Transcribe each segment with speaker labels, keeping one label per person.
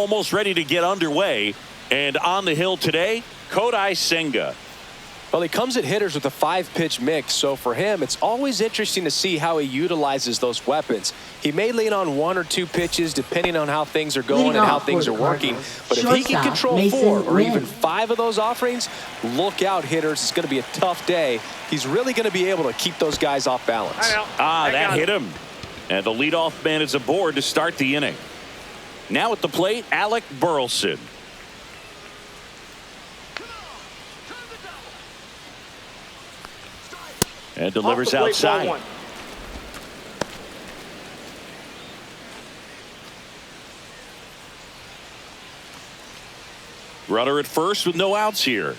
Speaker 1: almost ready to get underway. And on the hill today, Kodai Senga.
Speaker 2: Well, he comes at hitters with a 5-pitch mix, so for him, it's always interesting to see how he utilizes those weapons. He may lean on 1 or 2 pitches depending on how things are going and how things are working. But if he can control 4 or even 5 of those offerings, look out, hitters. It's going to be a tough day. He's really going to be able to keep those guys off balance.
Speaker 1: That hit him. And the leadoff man is aboard to start the inning. Now at the plate, Alec Burleson. And delivers outside. Runner at first with no outs here.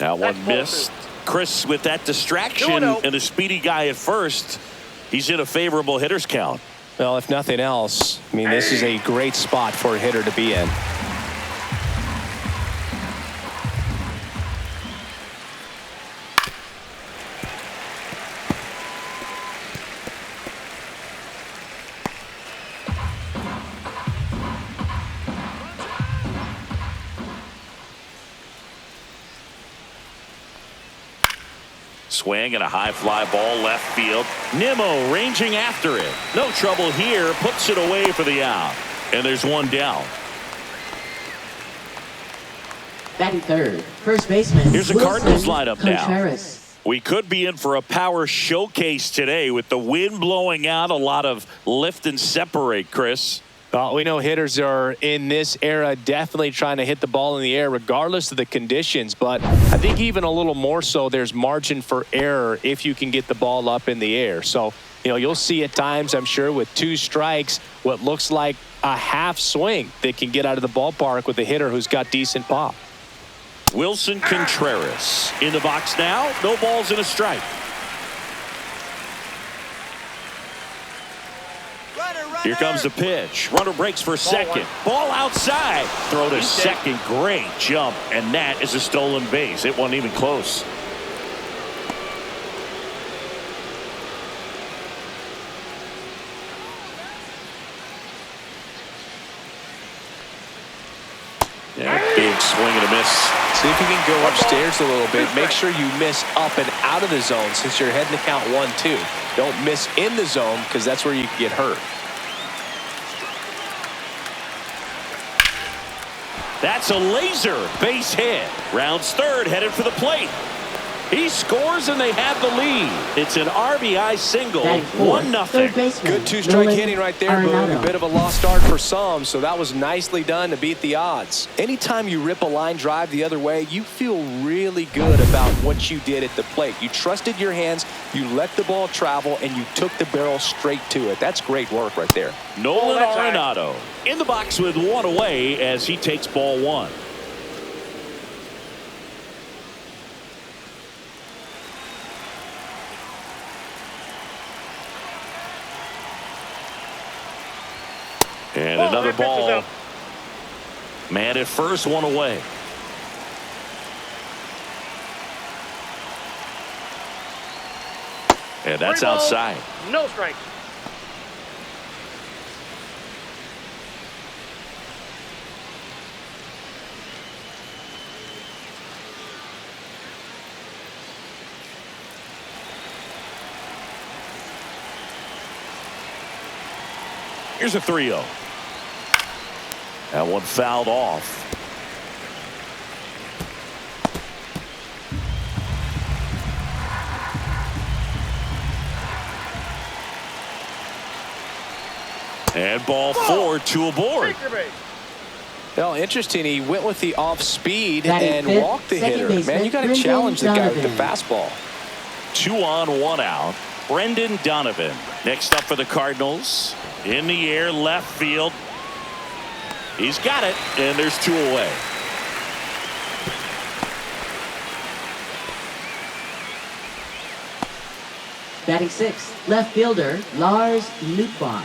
Speaker 1: Now one missed. Chris with that distraction and a speedy guy at first. He's in a favorable hitter's count.
Speaker 2: Well, if nothing else, I mean, this is a great spot for a hitter to be in.
Speaker 1: Swing and a high fly ball left field. Nimmo ranging after it. No trouble here. Puts it away for the out. And there's one down.
Speaker 3: Batting third, first baseman.
Speaker 1: Here's the Cardinals lineup
Speaker 3: Contreras.
Speaker 1: now. We could be in for a power showcase today with the wind blowing out. A lot of lift and separate, Chris.
Speaker 2: Well, we know hitters are in this era definitely trying to hit the ball in the air regardless of the conditions, but I think even a little more so there's margin for error if you can get the ball up in the air. So, you know, you'll see at times, I'm sure, with 2 strikes, what looks like a half swing that can get out of the ballpark with a hitter who's got decent pop.
Speaker 1: Wilson Contreras in the box now. No balls and a strike. Here comes the pitch. Runner breaks for second. Ball outside. Throw to second. Great jump. And that is a stolen base. It wasn't even close. Yeah, big swing and a miss.
Speaker 2: See if you can go upstairs a little bit. Make sure you miss up and out of the zone since you're heading to count 1-2. Don't miss in the zone because that's where you can get hurt.
Speaker 1: That's a laser base hit. Rounds third, headed for the plate. He scores and they have the lead. It's an RBI single. 1-0.
Speaker 2: Good 2-strike hitting right there, but a bit of a lost start for some, so that was nicely done to beat the odds. Anytime you rip a line drive the other way, you feel really good about what you did at the plate. You trusted your hands, you let the ball travel, and you took the barrel straight to it. That's great work right there.
Speaker 1: Nolan Arenado in the box with 1 away as he takes ball 1. And another ball. Man at first, 1 away. And that's outside.
Speaker 4: No strikes.
Speaker 1: Here's a 3-0. That one fouled off. And ball 4, 2 aboard.
Speaker 2: Well, interesting. He went with the off speed and walked the hitter. Man, you got to challenge the guy with the fastball.
Speaker 1: 2 on, 1 out. Brendan Donovan next up for the Cardinals. In the air, left field. He's got it, and there's 2 away.
Speaker 3: Batting 6th, left fielder Lars Nootbaar.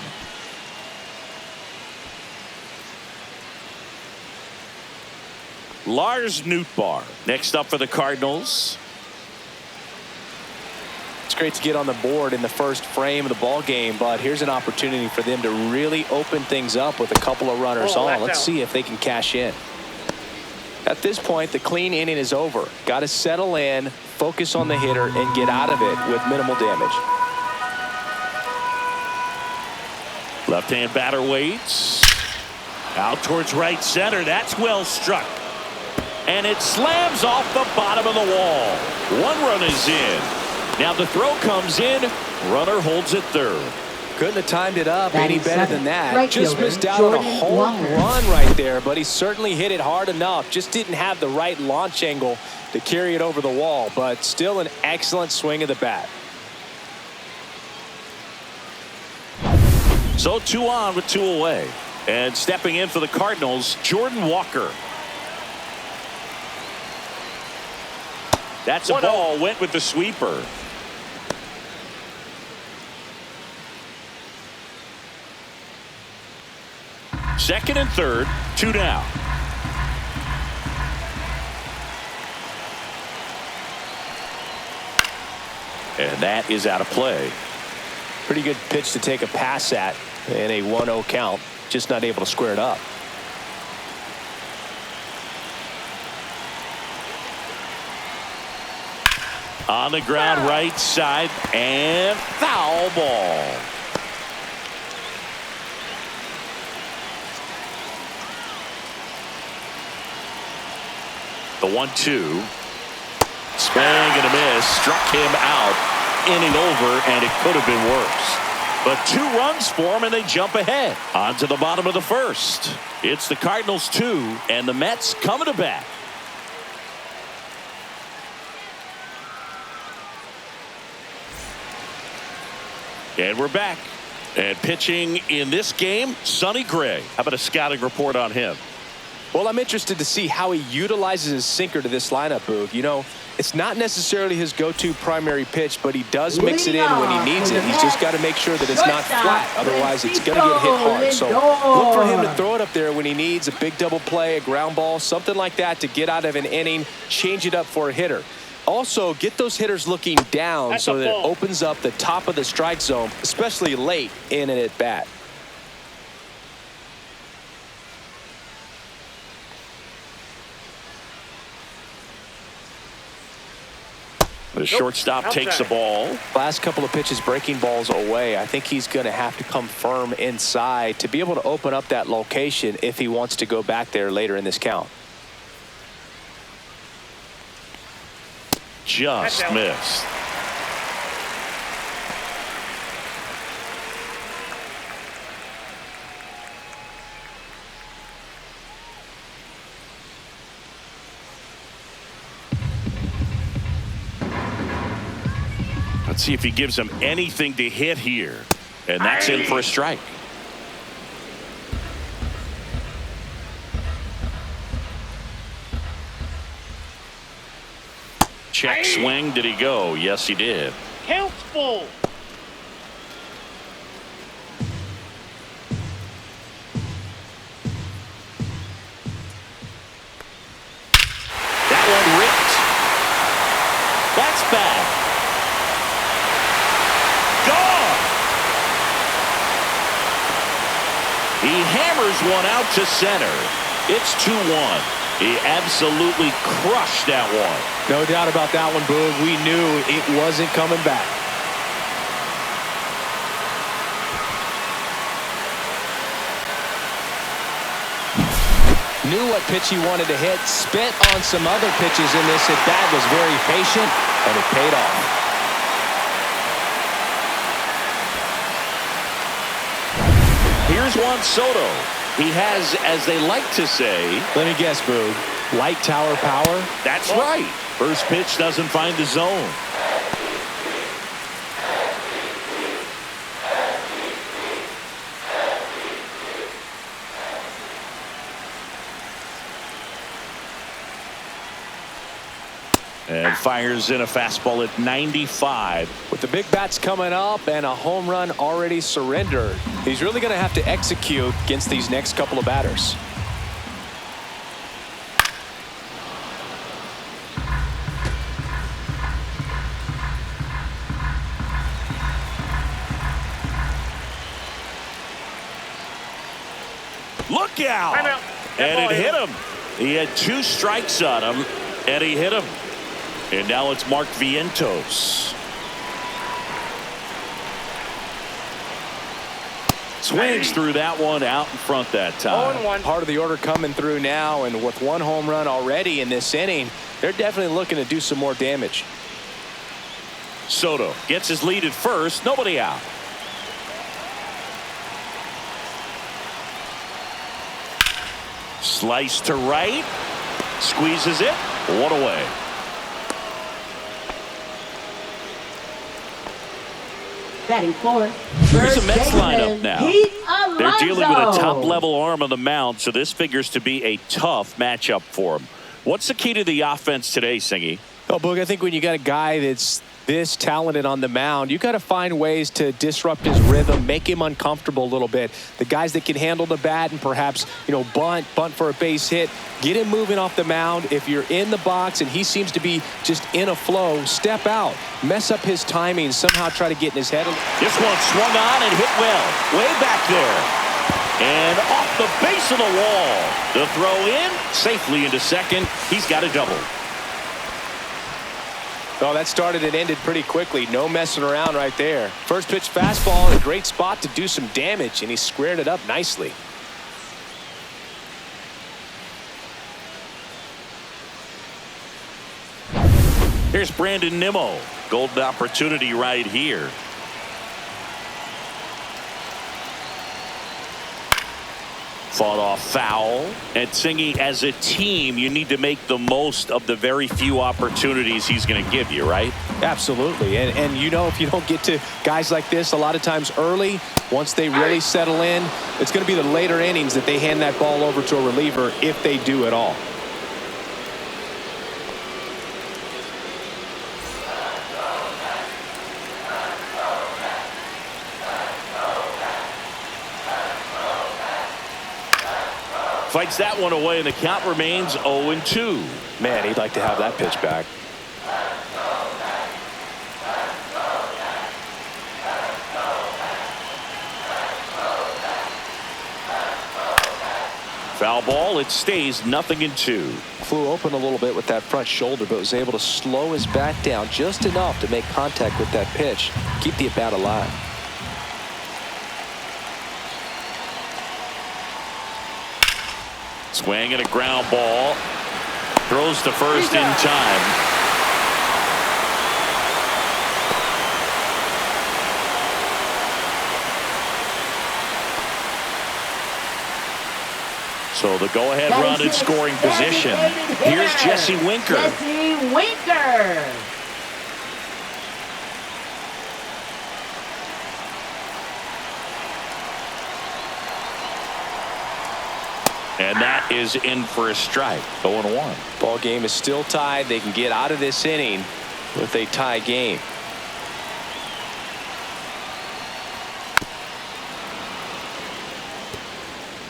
Speaker 1: Lars Nootbaar next up for the Cardinals.
Speaker 2: great to get on the board in the first frame of the ball game, but here's an opportunity for them to really open things up with a couple of runners on. Let's see if they can cash in. At this point, the clean inning is over. Got to settle in, focus on the hitter, and get out of it with minimal damage.
Speaker 1: Left-hand batter waits. Out towards right center. That's well struck. And it slams off the bottom of the wall. One run is in. Now the throw comes in. Runner holds it third.
Speaker 2: Couldn't have timed it up any better than that.
Speaker 3: Right
Speaker 2: just
Speaker 3: fielder,
Speaker 2: missed out
Speaker 3: Jordan
Speaker 2: on a home
Speaker 3: Walker.
Speaker 2: run right there, but he certainly hit it hard enough. Just didn't have the right launch angle to carry it over the wall, but still an excellent swing of the bat.
Speaker 1: So 2 on with 2 away. And stepping in for the Cardinals, Jordan Walker. That's a ball. Went with the sweeper. Second and third, 2 down. And that is out of play.
Speaker 2: Pretty good pitch to take a pass at in a 1-0 count. Just not able to square it up.
Speaker 1: On the ground, right side, and foul ball. The 1-2. Swing and a miss. Struck him out. Inning over, and it could have been worse. But 2 runs for him, and they jump ahead. On to the bottom of the first. It's the Cardinals 2, and the Mets coming to bat. And we're back. And pitching in this game, Sonny Gray. How about a scouting report on him?
Speaker 2: Well, I'm interested to see how he utilizes his sinker to this lineup, Boog. You know, it's not necessarily his go-to primary pitch, but he does mix it in when he needs it. He's just got to make sure that it's not flat. Otherwise, it's going to get hit hard. So look for him to throw it up there when he needs a big double play, a ground ball, something like that to get out of an inning, change it up for a hitter. Also, get those hitters looking down so that it opens up the top of the strike zone, especially late in an at-bat.
Speaker 1: The shortstop takes the ball.
Speaker 2: Last couple of pitches breaking balls away. I think he's going to have to come firm inside to be able to open up that location if he wants to go back there later in this count.
Speaker 1: Just missed. Let's see if he gives him anything to hit here. And that's in for a strike. Check swing. Did he go? Yes, he did.
Speaker 4: Count's full.
Speaker 1: That one ripped. That's bad. Gone. He hammers one out to center. It's 2-1. He absolutely crushed that one.
Speaker 2: No doubt about that one, Boog. We knew it wasn't coming back. Knew what pitch he wanted to hit. Spit on some other pitches in this at-bat. Was very patient, and it paid off.
Speaker 1: Here's Juan Soto. He has, as they like to say,
Speaker 2: Let me guess, Boog. Light tower power?
Speaker 1: that's right. First pitch doesn't find the zone. And fires in a fastball at 95.
Speaker 2: With the big bats coming up and a home run already surrendered, he's really going to have to execute against these next couple of batters.
Speaker 1: Look out. And it hit him. He had 2 strikes on him, and he hit him. And now it's Mark Vientos. Swings through that one out in front that time.
Speaker 2: Part of the order coming through now, and with 1 home run already in this inning, they're definitely looking to do some more damage.
Speaker 1: Soto gets his lead at first. Nobody out. Slice to right. Squeezes it. 1 away.
Speaker 3: Batting fourth.
Speaker 1: Here's a Mets lineup now. They're dealing with a top-level arm on the mound, so this figures to be a tough matchup for them. What's the key to the offense today, Singy?
Speaker 2: Oh, Boog, I think when you got a guy that's this talented on the mound, you got to find ways to disrupt his rhythm, make him uncomfortable a little bit. The guys that can handle the bat and perhaps, bunt for a base hit, get him moving off the mound. If you're in the box and he seems to be just in a flow, step out, mess up his timing, somehow try to get in his head.
Speaker 1: This one swung on and hit well, way back there. And off the base of the wall. The throw in, safely into second. He's got a double.
Speaker 2: Oh, that started and ended pretty quickly. No messing around right there. First pitch fastball in a great spot to do some damage, and he squared it up nicely.
Speaker 1: Here's Brandon Nimmo. Golden opportunity right here. Fought off foul. And Singy, as a team, you need to make the most of the very few opportunities he's going to give you, right?
Speaker 2: Absolutely. And if you don't get to guys like this a lot of times early, once they really settle in, it's going to be the later innings that they hand that ball over to a reliever if they do at all.
Speaker 1: Fights that one away, and the count remains 0-2.
Speaker 2: Man, he'd like to have that pitch back.
Speaker 1: Foul ball. It stays 0-2.
Speaker 2: Flew open a little bit with that front shoulder, but was able to slow his bat down just enough to make contact with that pitch. Keep the at-bat alive.
Speaker 1: Swing and a ground ball. Throws to first in time. So the go-ahead run in scoring position. Here's Jesse Winker.
Speaker 3: Jesse Winker.
Speaker 1: And that is in for a strike. 0-1.
Speaker 2: Ball game is still tied. They can get out of this inning with a tie game.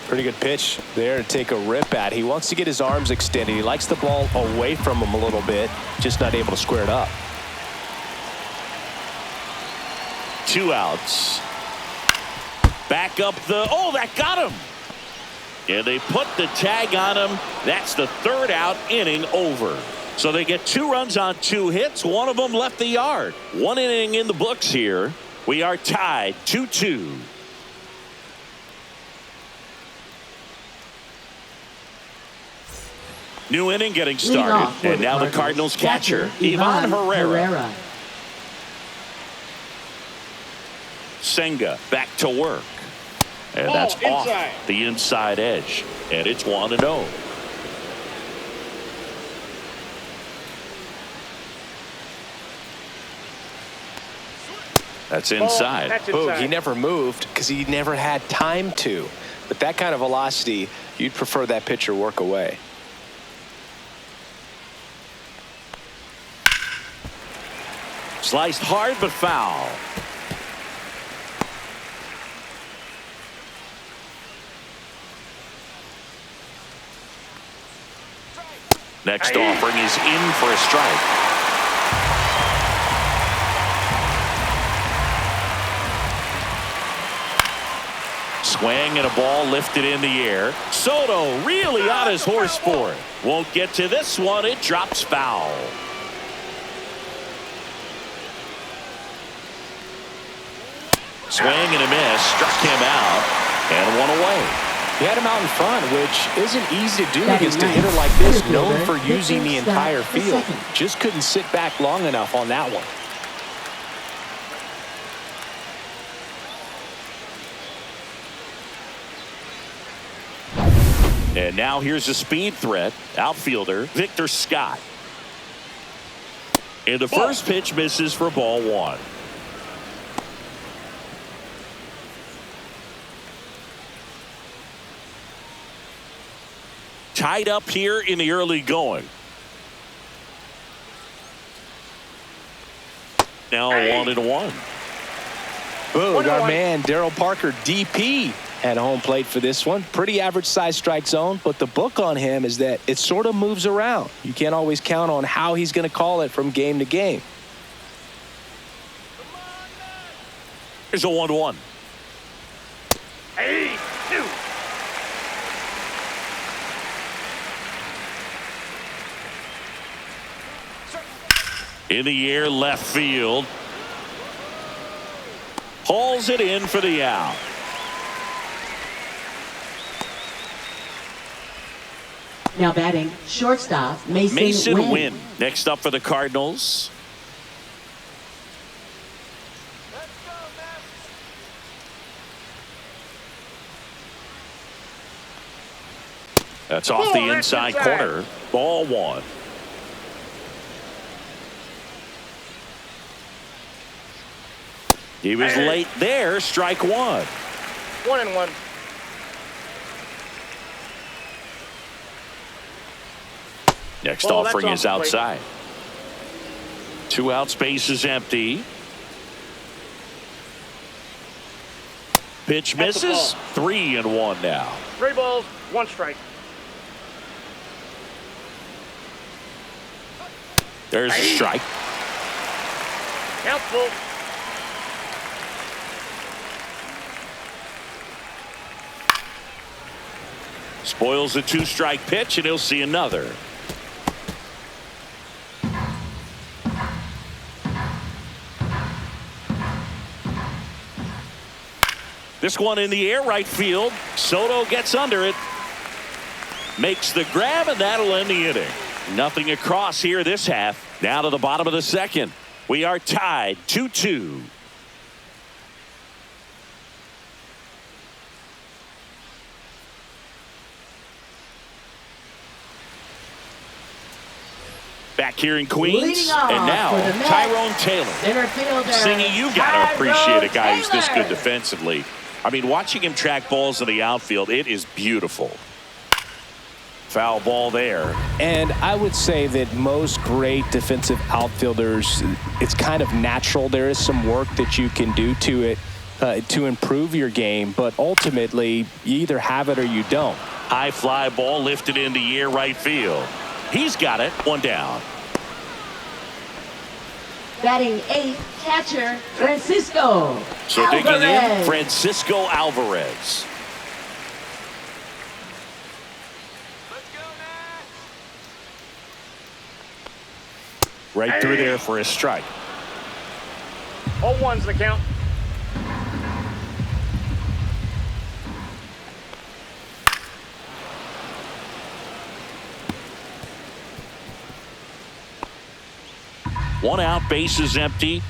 Speaker 2: Pretty good pitch there to take a rip at. He wants to get his arms extended. He likes the ball away from him a little bit, just not able to square it up.
Speaker 1: 2 outs. Back up that got him. And they put the tag on him. That's the 3rd out, inning over. So they get 2 runs on 2 hits. One of them left the yard. 1 inning in the books here. We are tied 2-2. New inning getting started. And now the Cardinals catcher, Ivan Herrera. Senga back to work. And that's off the inside edge. And it's 1-0. That's inside.
Speaker 2: Boog, he never moved because he never had time to. But that kind of velocity, you'd prefer that pitcher work away.
Speaker 1: Sliced hard but foul. Next offering is in for a strike. Swing and a ball lifted in the air. Soto really on his horse for it. Won't get to this one. It drops foul. Swing and a miss. Struck him out and one away.
Speaker 2: He had him out in front, which isn't easy to do against a hitter like this, known for using the entire field. Just couldn't sit back long enough on that one.
Speaker 1: And now here's a speed threat. Outfielder Victor Scott. And the first pitch misses for ball one. Tied up here in the early going. Now 1-1.
Speaker 2: Boog, our man Daryl Parker, DP, at home plate for this one. Pretty average size strike zone, but the book on him is that it sort of moves around. You can't always count on how he's going to call it from game to game.
Speaker 1: Here's a 1-1.
Speaker 4: Hey, two.
Speaker 1: In the air, left field. Hauls it in for the out.
Speaker 3: Now batting, shortstop,
Speaker 1: Mason Wynn. Next up for the Cardinals. That's off the inside corner. Ball one. He was late there. Strike one.
Speaker 4: 1-1.
Speaker 1: Next offering is outside. 2 out, space is empty. Pitch misses. 3-1 now.
Speaker 4: 3 balls, 1 strike.
Speaker 1: There's a strike.
Speaker 4: Count full.
Speaker 1: Spoils a 2-strike pitch, and he'll see another. This one in the air, right field. Soto gets under it. Makes the grab, and that'll end the inning. Nothing across here this half. Now to the bottom of the second. We are tied 2-2. Back here in Queens, and now Tyrone Taylor.
Speaker 3: Center fielder.
Speaker 1: Singy, you got to appreciate a guy who's this good defensively. I mean, watching him track balls in the outfield, it is beautiful. Foul ball there.
Speaker 2: And I would say that most great defensive outfielders, it's kind of natural. There is some work that you can do to it to improve your game, but ultimately, you either have it or you don't.
Speaker 1: High fly ball lifted in the air, right field. He's got it. 1 down.
Speaker 3: Batting 8th, catcher, Francisco.
Speaker 1: So digging in,
Speaker 3: Alvarez.
Speaker 1: Francisco Alvarez. Right through there for a strike.
Speaker 4: All 1's the count.
Speaker 1: One out, base is empty.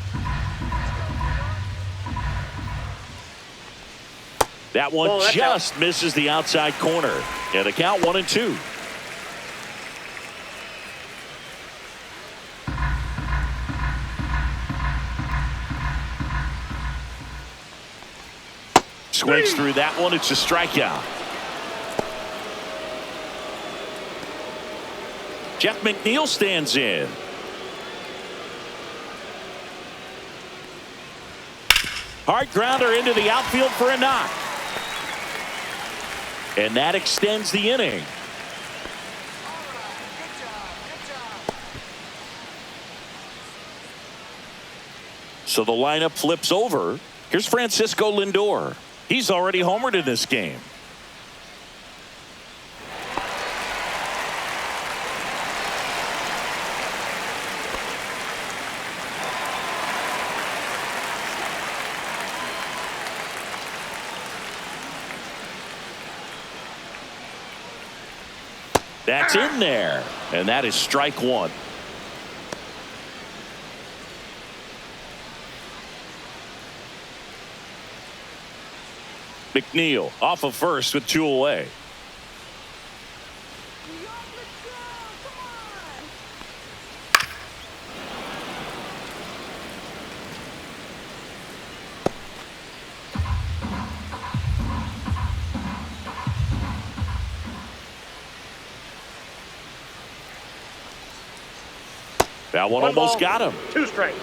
Speaker 1: That one just misses the outside corner. And the count 1-2. Swings through that one. It's a strikeout. Jeff McNeil stands in. Hard grounder into the outfield for a knock. And that extends the inning. So the lineup flips over. Here's Francisco Lindor. He's already homered in this game. That's in there, and that is strike one. McNeil off of first with 2 away. That one almost got him.
Speaker 4: 2 strikes.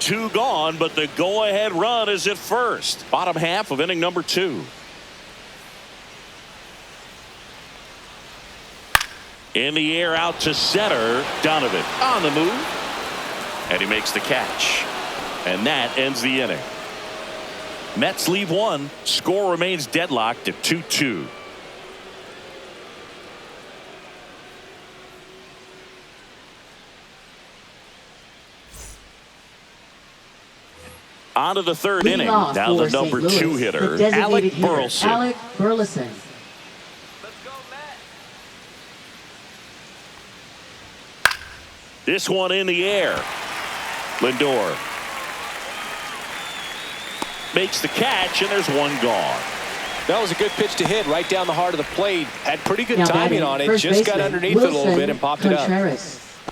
Speaker 1: 2 gone, but the go-ahead run is at first. Bottom half of inning number 2. In the air out to center. Donovan on the move. And he makes the catch. And that ends the inning. Mets leave 1. Score remains deadlocked at 2-2. On to the 3rd inning. Now the number 2 hitter, Alec Burleson.
Speaker 3: Alec Burleson.
Speaker 1: This one in the air. Lindor makes the catch, and there's 1 gone.
Speaker 2: That was a good pitch to hit right down the heart of the plate. Had pretty good
Speaker 3: Now
Speaker 2: timing on it. Just got underneath it a little bit and popped it up.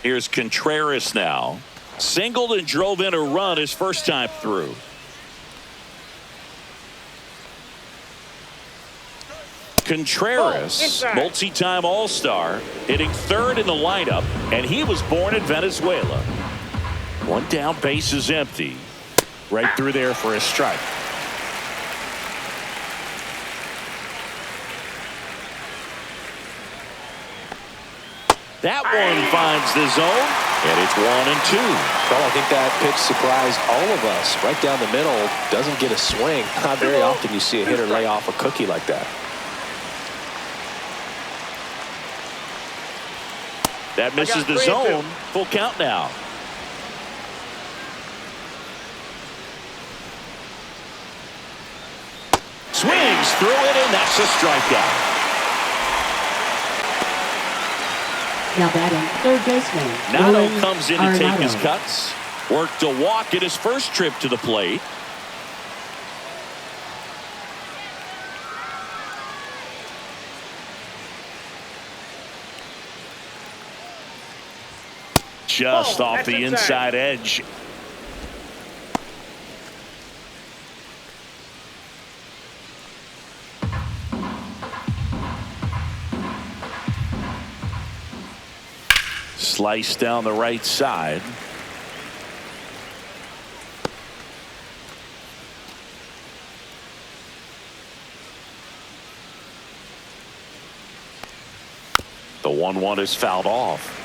Speaker 1: Here's Contreras now. Singled and drove in a run his first time through. Contreras, multi-time All-Star, hitting 3rd in the lineup, and he was born in Venezuela. 1 down, base is empty. Right through there for a strike. That one finds the zone, and it's 1-2.
Speaker 2: Well, I think that pitch surprised all of us. Right down the middle, doesn't get a swing. Not very often you see a hitter lay off a cookie like that.
Speaker 1: That misses the zone. Full count now. Swings through it, and that's a strikeout.
Speaker 3: Now batting, 3rd baseman.
Speaker 1: Nato comes in to take his cuts. Worked a walk at his first trip to the plate. Just off the inside edge. Slice down the right side. The 1-1 is fouled off.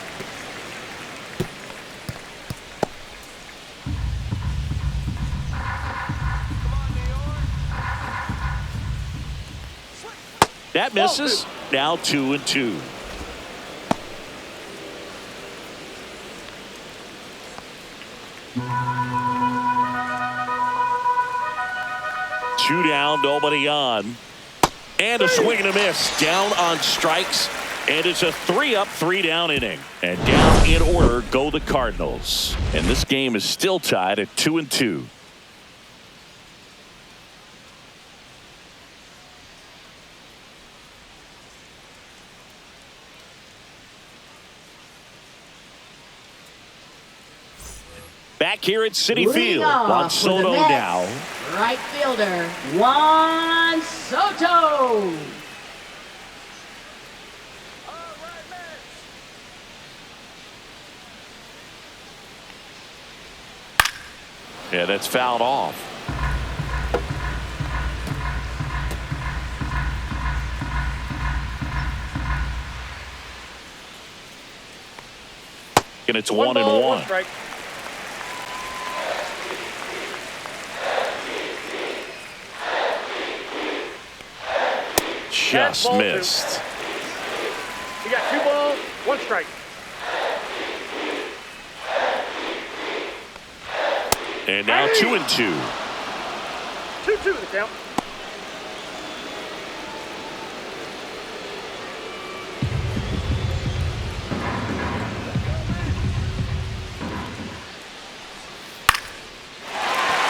Speaker 1: That misses. Now 2-2. Two down, nobody on. And a swing and a miss. Down on strikes. And it's a 3-up, 3-down inning. And down in order go the Cardinals. And this game is still tied at 2-2. Back here at Citi Field, Juan Soto now.
Speaker 3: Right fielder, Juan Soto.
Speaker 1: Yeah, that's fouled off. And it's 1-1. just
Speaker 4: ball
Speaker 1: missed.
Speaker 4: You got 2 balls, 1 strike.
Speaker 1: And now 2-2.
Speaker 4: 2-2 the count.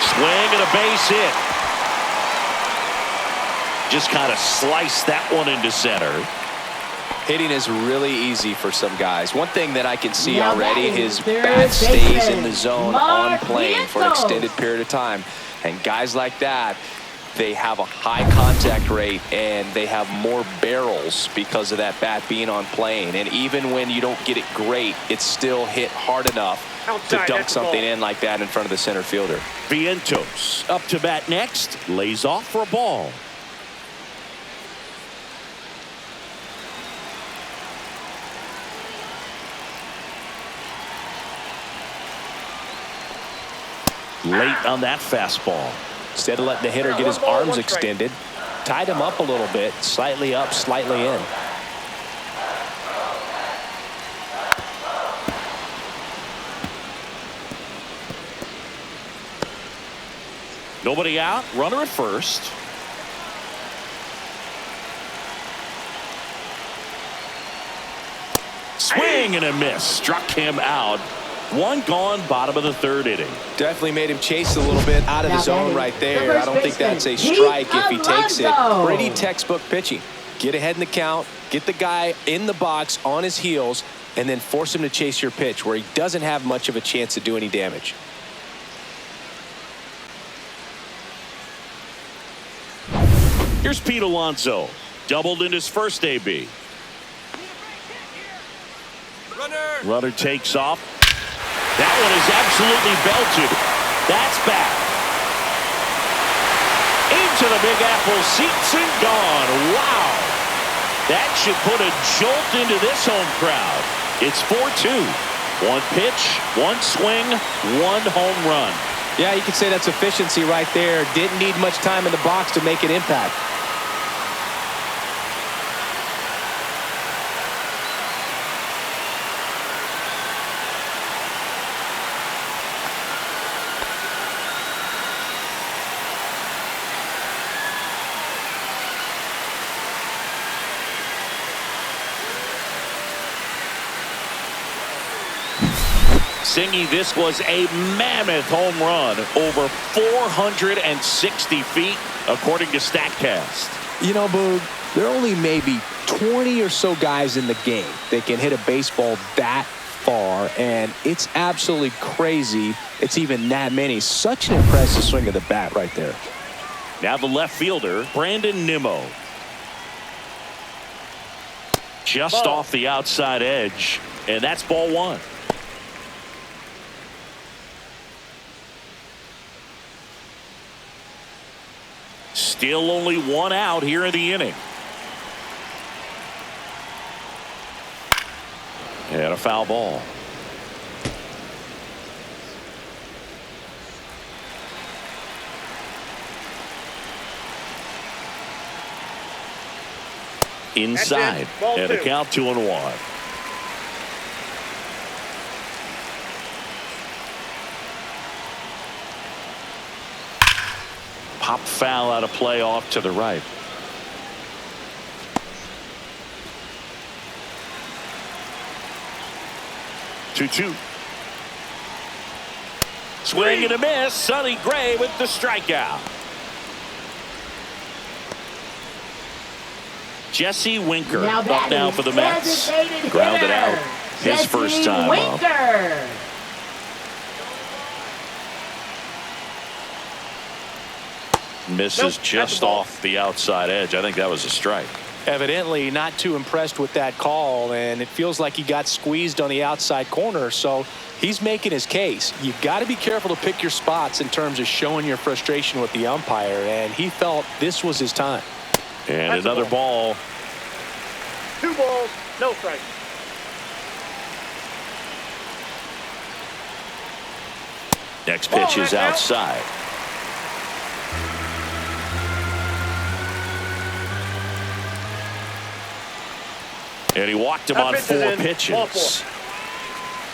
Speaker 1: Swing and a base hit. Just kind of sliced that one into center.
Speaker 2: Hitting is really easy for some guys. One thing that I can see
Speaker 3: Now
Speaker 2: already,
Speaker 3: batting
Speaker 2: his
Speaker 3: third
Speaker 2: bat stays in the
Speaker 3: baseman,
Speaker 2: zone on plane for an extended period of time. And guys like that, they have a high contact rate and they have more barrels because of that bat being on plane. And even when you don't get it great, it's still hit hard enough to dunk something in like that in front of the center fielder.
Speaker 1: Vientos up to bat next. Lays off for a ball. Late on that fastball.
Speaker 2: Instead of letting the hitter get his arms extended, tied him up a little bit, slightly up, slightly in.
Speaker 1: Nobody out. Runner at first. Swing and a miss. Struck him out. One gone, bottom of the 3rd inning.
Speaker 2: Definitely made him chase a little bit out of the zone right there. I don't think that's a strike if he takes it. Pretty textbook pitching. Get ahead in the count, get the guy in the box on his heels, and then force him to chase your pitch where he doesn't have much of a chance to do any damage.
Speaker 1: Here's Pete Alonso. Doubled in his first AB. Runner takes off. That one is absolutely belted. That's back. Into the Big Apple seats and gone. Wow. That should put a jolt into this home crowd. It's 4-2. 1 pitch, 1 swing, 1 home run.
Speaker 2: Yeah, you could say that's efficiency right there. Didn't need much time in the box to make an impact.
Speaker 1: Singy, this was a mammoth home run, over 460 feet, according to StatCast.
Speaker 2: You know, Boog, there are only maybe 20 or so guys in the game that can hit a baseball that far, and it's absolutely crazy it's even that many. Such an impressive swing of the bat right there.
Speaker 1: Now the left fielder, Brandon Nimmo. Just off the outside edge, and that's ball 1. Still only 1 out here in the inning. And a foul ball. Inside. And a count 2-1. Pop foul out of play off to the right. Two. Swing and a miss. Sonny Gray with the strikeout. Jesse Winker up now for the Mets. Grounded out his first time up. Misses just off the outside edge. I think that was a strike.
Speaker 2: Evidently not too impressed with that call, and it feels like he got squeezed on the outside corner, so he's making his case. You've got to be careful to pick your spots in terms of showing your frustration with the umpire, and he felt this was his time.
Speaker 1: And that's another ball.
Speaker 4: 2 balls, no strike.
Speaker 1: Next pitch is outside. And he walked him on 4 pitches.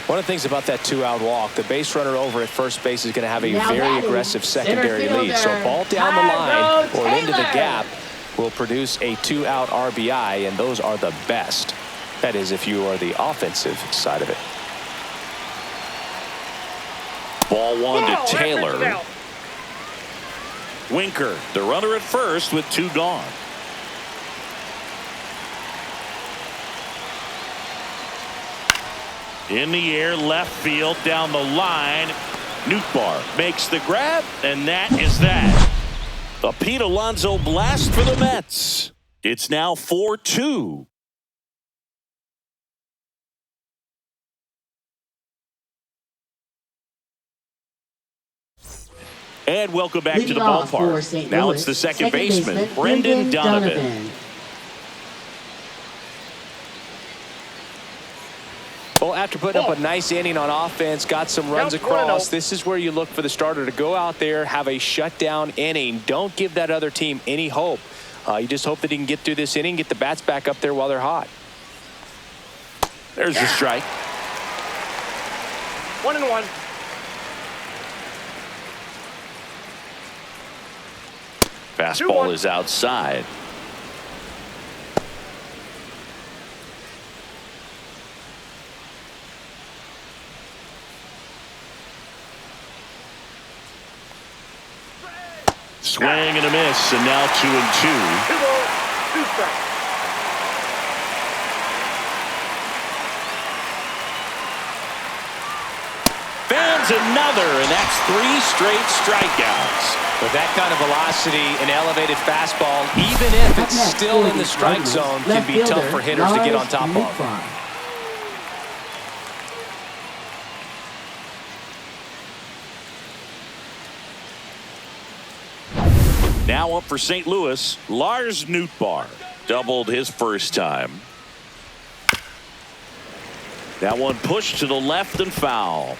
Speaker 2: One of the things about that 2-out walk, the base runner over at first base is going to have a
Speaker 3: Now
Speaker 2: very
Speaker 3: batting,
Speaker 2: aggressive secondary
Speaker 3: center
Speaker 2: lead. So a ball down the line or into the gap will produce a 2-out RBI, and those are the best. That is, if you are the offensive side of it.
Speaker 1: Ball 1 to Taylor. Winker, the runner at first with 2 gone. In the air, left field, down the line. Nootbaar makes the grab, and that is that. A Pete Alonso blast for the Mets. It's now 4-2. And welcome back to the ballpark. Now it's the second baseman, Brendan Donovan.
Speaker 2: Well, after putting up a nice inning on offense, got some runs across, this is where you look for the starter to go out there, have a shutdown inning. Don't give that other team any hope. You just hope that he can get through this inning, get the bats back up there while they're hot.
Speaker 1: There's the strike.
Speaker 4: 1-1.
Speaker 1: Fastball is outside. Swing and a miss, and now 2-2.
Speaker 4: 2 balls, 2 strikes.
Speaker 1: Fans another, and that's 3 straight strikeouts.
Speaker 2: With that kind of velocity, an elevated fastball, even if it's still in the strike zone, can be tough for hitters to get on top of.
Speaker 1: Now up for St. Louis, Lars Nootbaar. Doubled his first time. That one pushed to the left and foul.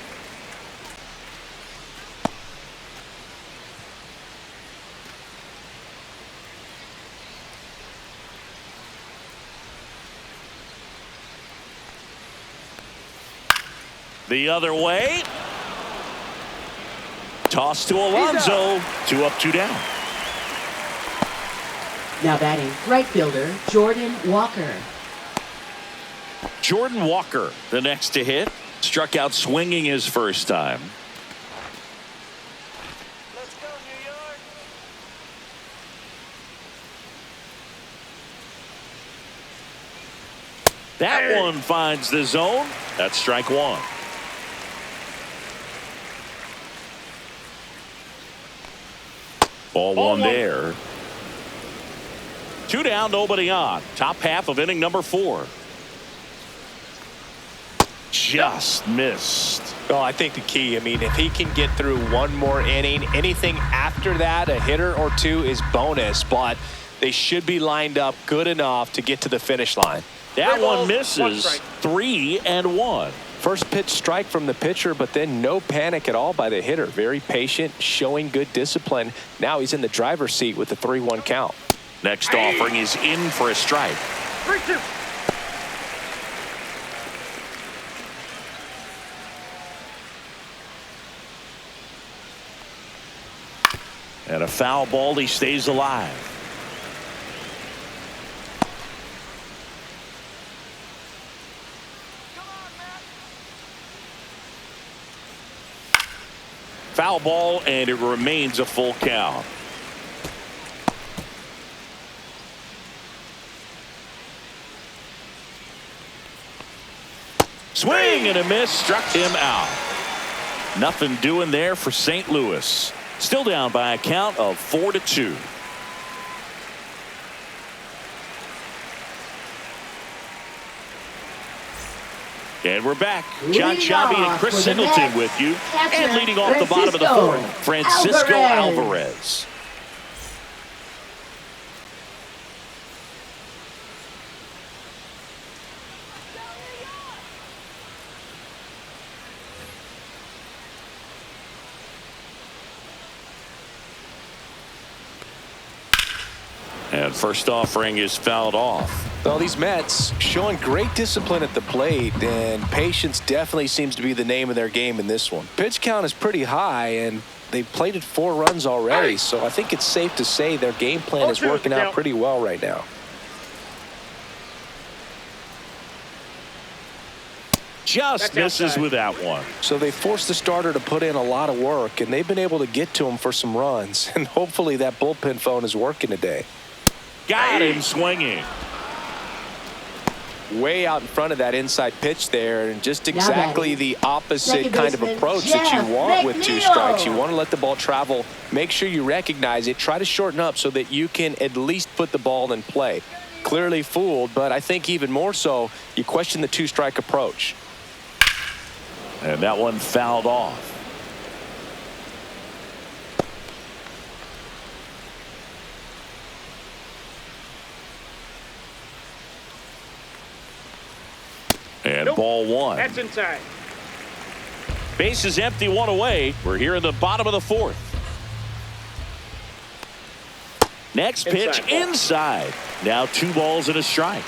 Speaker 1: The other way. Toss to Alonso. 2 up, 2 down.
Speaker 3: Now batting, right fielder, Jordan Walker.
Speaker 1: Jordan Walker, the next to hit. Struck out swinging his first time.
Speaker 4: Let's go, New York.
Speaker 1: That one finds the zone. That's strike 1. Ball 1 there. 2 down, nobody on. Top half of inning number 4. Just missed.
Speaker 2: Well, I think the key, I mean, if he can get through one more inning, anything after that, a hitter or 2 is bonus, but they should be lined up good enough to get to the finish line.
Speaker 1: That one misses. 3-1.
Speaker 2: First pitch strike from the pitcher, but then no panic at all by the hitter. Very patient, showing good discipline. Now he's in the driver's seat with the 3-1 count.
Speaker 1: Next offering is in for a strike.
Speaker 4: 3-2.
Speaker 1: And a foul ball, he stays alive. Foul ball, and it remains a full count. Swing and a miss, struck him out. Nothing doing there for St. Louis. Still down by a count of 4-2. And we're back. John Shabby and Chris Singleton with you. And leading off the bottom of the 4th, Francisco Alvarez. And first offering is fouled off.
Speaker 2: Well, these Mets showing great discipline at the plate, and patience definitely seems to be the name of their game in this one. Pitch count is pretty high, and they've plated 4 runs already, so I think it's safe to say their game plan is working out pretty well right now.
Speaker 1: Just misses with that one.
Speaker 2: So they forced the starter to put in a lot of work, and they've been able to get to him for some runs. And hopefully that bullpen phone is working today.
Speaker 1: Got him swinging.
Speaker 2: Way out in front of that inside pitch there, and just exactly the opposite kind of approach that you want with 2 strikes. You want to let the ball travel, make sure you recognize it, try to shorten up so that you can at least put the ball in play. Clearly fooled, but I think even more so, you question the 2-strike approach.
Speaker 1: And that one fouled off. And ball 1.
Speaker 4: That's inside.
Speaker 1: Base is empty, 1 away. We're here in the bottom of the 4th. Next pitch inside. Now 2 balls and a strike.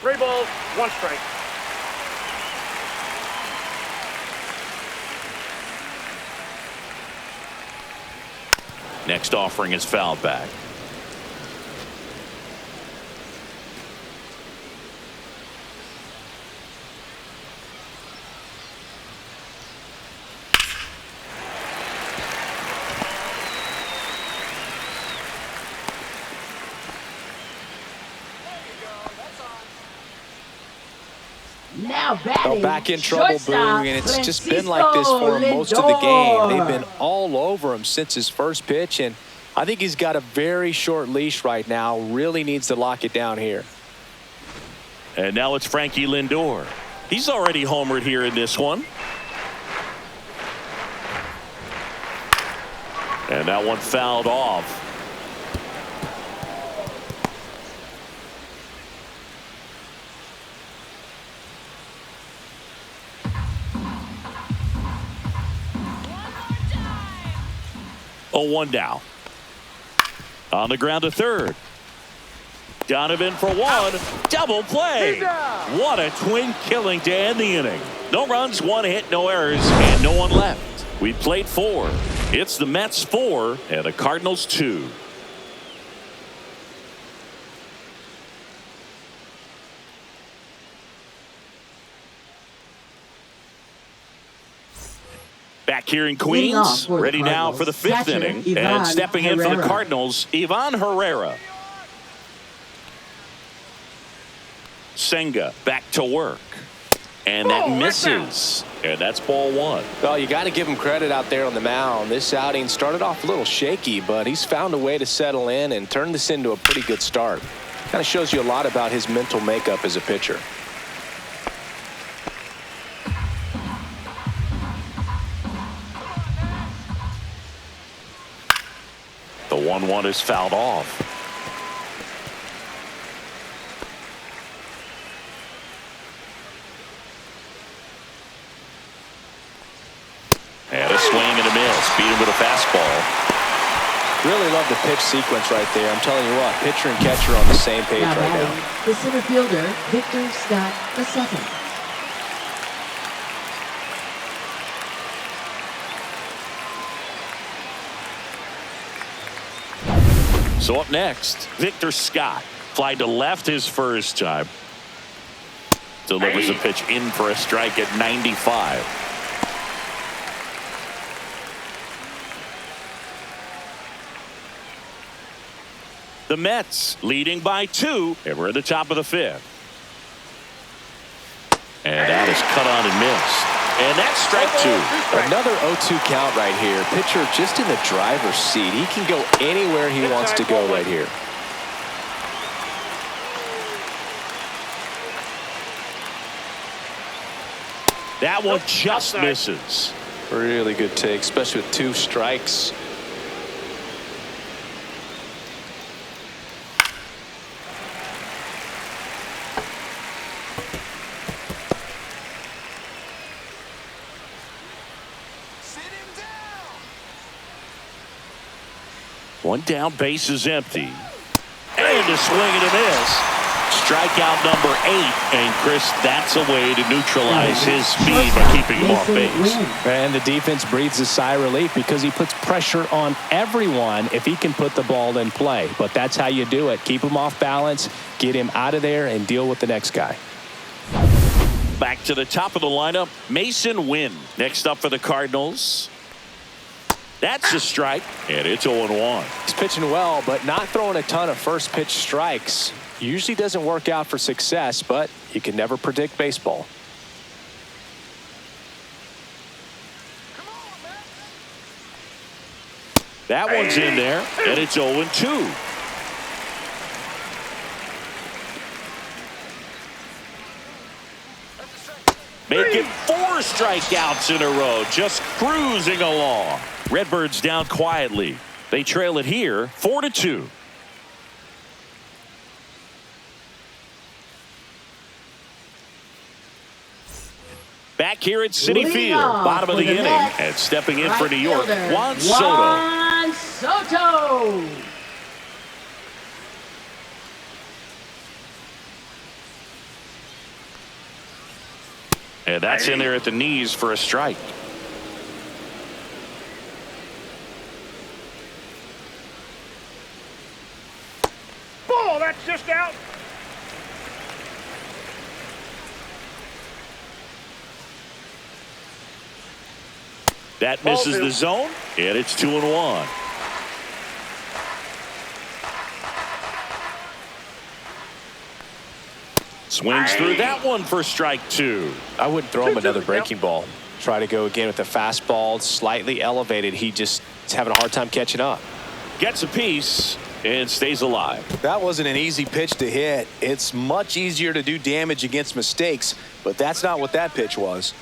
Speaker 4: Three balls, 1 strike.
Speaker 1: Next offering is fouled back.
Speaker 3: Now
Speaker 2: Well, back in trouble, Boog, and it's just been like this for him most of the game. They've been all over him since his first pitch, and I think he's got a very short leash right now. Really needs to lock it down here.
Speaker 1: And now it's Frankie Lindor. He's already homered here in this one. And that one fouled off. Oh, 1 down. On the ground to third. Donovan for 1. Double play. What a twin killing to end the inning. No runs, 1 hit, no errors, and no one left. We played 4. It's the Mets 4 and the Cardinals 2. Back here in Queens, ready now for the 5th inning. And stepping in for the Cardinals, Ivan Herrera. Senga back to work. And that misses. And that's ball 1.
Speaker 2: Well, you got to give him credit out there on the mound. This outing started off a little shaky, but he's found a way to settle in and turn this into a pretty good start. Kind of shows you a lot about his mental makeup as a pitcher.
Speaker 1: The 1-1 is fouled off. And a swing and a miss. Beat him with a fastball.
Speaker 2: Really love the pitch sequence right there. I'm telling you what, pitcher and catcher are on the same page right now.
Speaker 3: The center fielder, Victor Scott II.
Speaker 1: So up next, Victor Scott. Fly to left his first time. Delivers a pitch in for a strike at 95. The Mets leading by 2, and we're at the top of the 5th. And that is cut on and missed. And that's strike 2.
Speaker 2: Another 0-2 count right here. Pitcher just in the driver's seat. He can go anywhere he wants to go right here.
Speaker 1: That one just misses.
Speaker 2: Really good take, especially with 2 strikes.
Speaker 1: One down, base is empty. And a swing and a miss. Strikeout number 8. And Chris, that's a way to neutralize his speed by keeping him off base.
Speaker 2: And the defense breathes a sigh of relief because he puts pressure on everyone if he can put the ball in play. But that's how you do it. Keep him off balance, get him out of there, and deal with the next guy.
Speaker 1: Back to the top of the lineup, Mason Wynn. Next up for the Cardinals. That's a strike, and it's 0-1.
Speaker 2: He's pitching well, but not throwing a ton of first pitch strikes. Usually doesn't work out for success, but you can never predict baseball.
Speaker 1: That one's in there, and it's 0-2. Making 4 strikeouts in a row, just cruising along. Redbirds down quietly. They trail it here, 4-2. Back here at Citi Field, bottom of the inning, and stepping in for New York, Juan
Speaker 3: Soto.
Speaker 1: And that's in there at the knees for a strike.
Speaker 4: Ball, that's just out.
Speaker 1: That misses the zone, and it's 2-1. Swings through that one for strike 2.
Speaker 2: I wouldn't throw him another breaking ball. Try to go again with the fastball, slightly elevated. He just is having a hard time catching up.
Speaker 1: Gets a piece and stays alive.
Speaker 5: That wasn't an easy pitch to hit. It's much easier to do damage against mistakes, but that's not what that pitch was.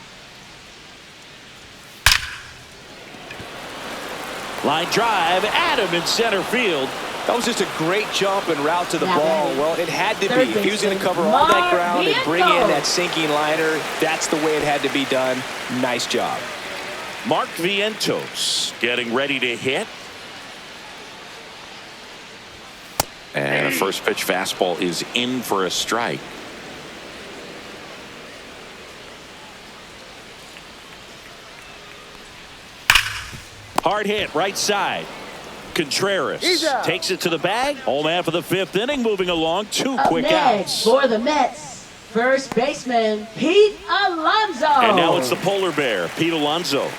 Speaker 1: Line drive, Adam in center field.
Speaker 5: That was just a great jump and route to the ball. Well, it had to be. If he was going to cover all that ground and bring in that sinking liner, that's the way it had to be done. Nice job.
Speaker 1: Mark Vientos getting ready to hit. And a first pitch fastball is in for a strike. Hard hit, right side. Contreras takes it to the bag. Home half of the 5th inning, moving along. 2 quick outs.
Speaker 3: For the Mets, first baseman Pete Alonso.
Speaker 1: And now it's the polar bear, Pete Alonso.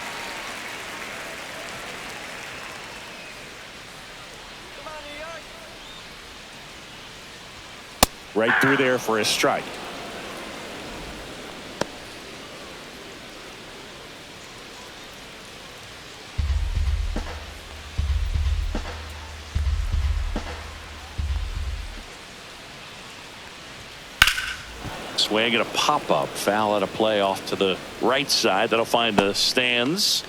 Speaker 1: Right through there for a strike. Swing and a pop-up. Foul out of play off to the right side. That'll find the stands.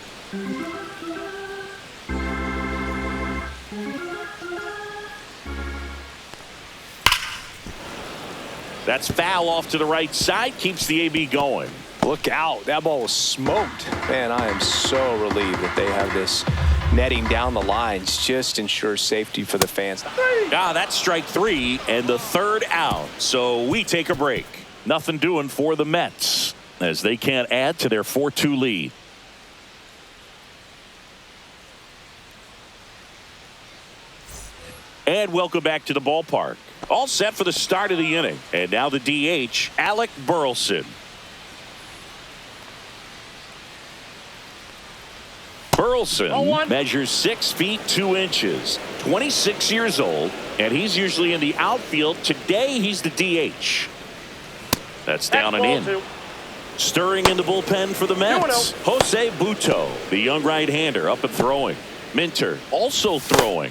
Speaker 1: That's foul off to the right side. Keeps the AB going.
Speaker 2: Look out. That ball was smoked. Man, I am so relieved that they have this netting down the lines. Just ensures safety for the fans.
Speaker 1: That's strike 3 and the 3rd out. So we take a break. Nothing doing for the Mets as they can't add to their 4-2 lead. And welcome back to the ballpark. All set for the start of the inning. And now the DH, Alec Burleson. Burleson measures 6 feet 2 inches, 26 years old, and he's usually in the outfield. Today he's the DH. That's down and in. Stirring in the bullpen for the Mets, Jose Butto, the young right-hander, up and throwing. Minter also throwing.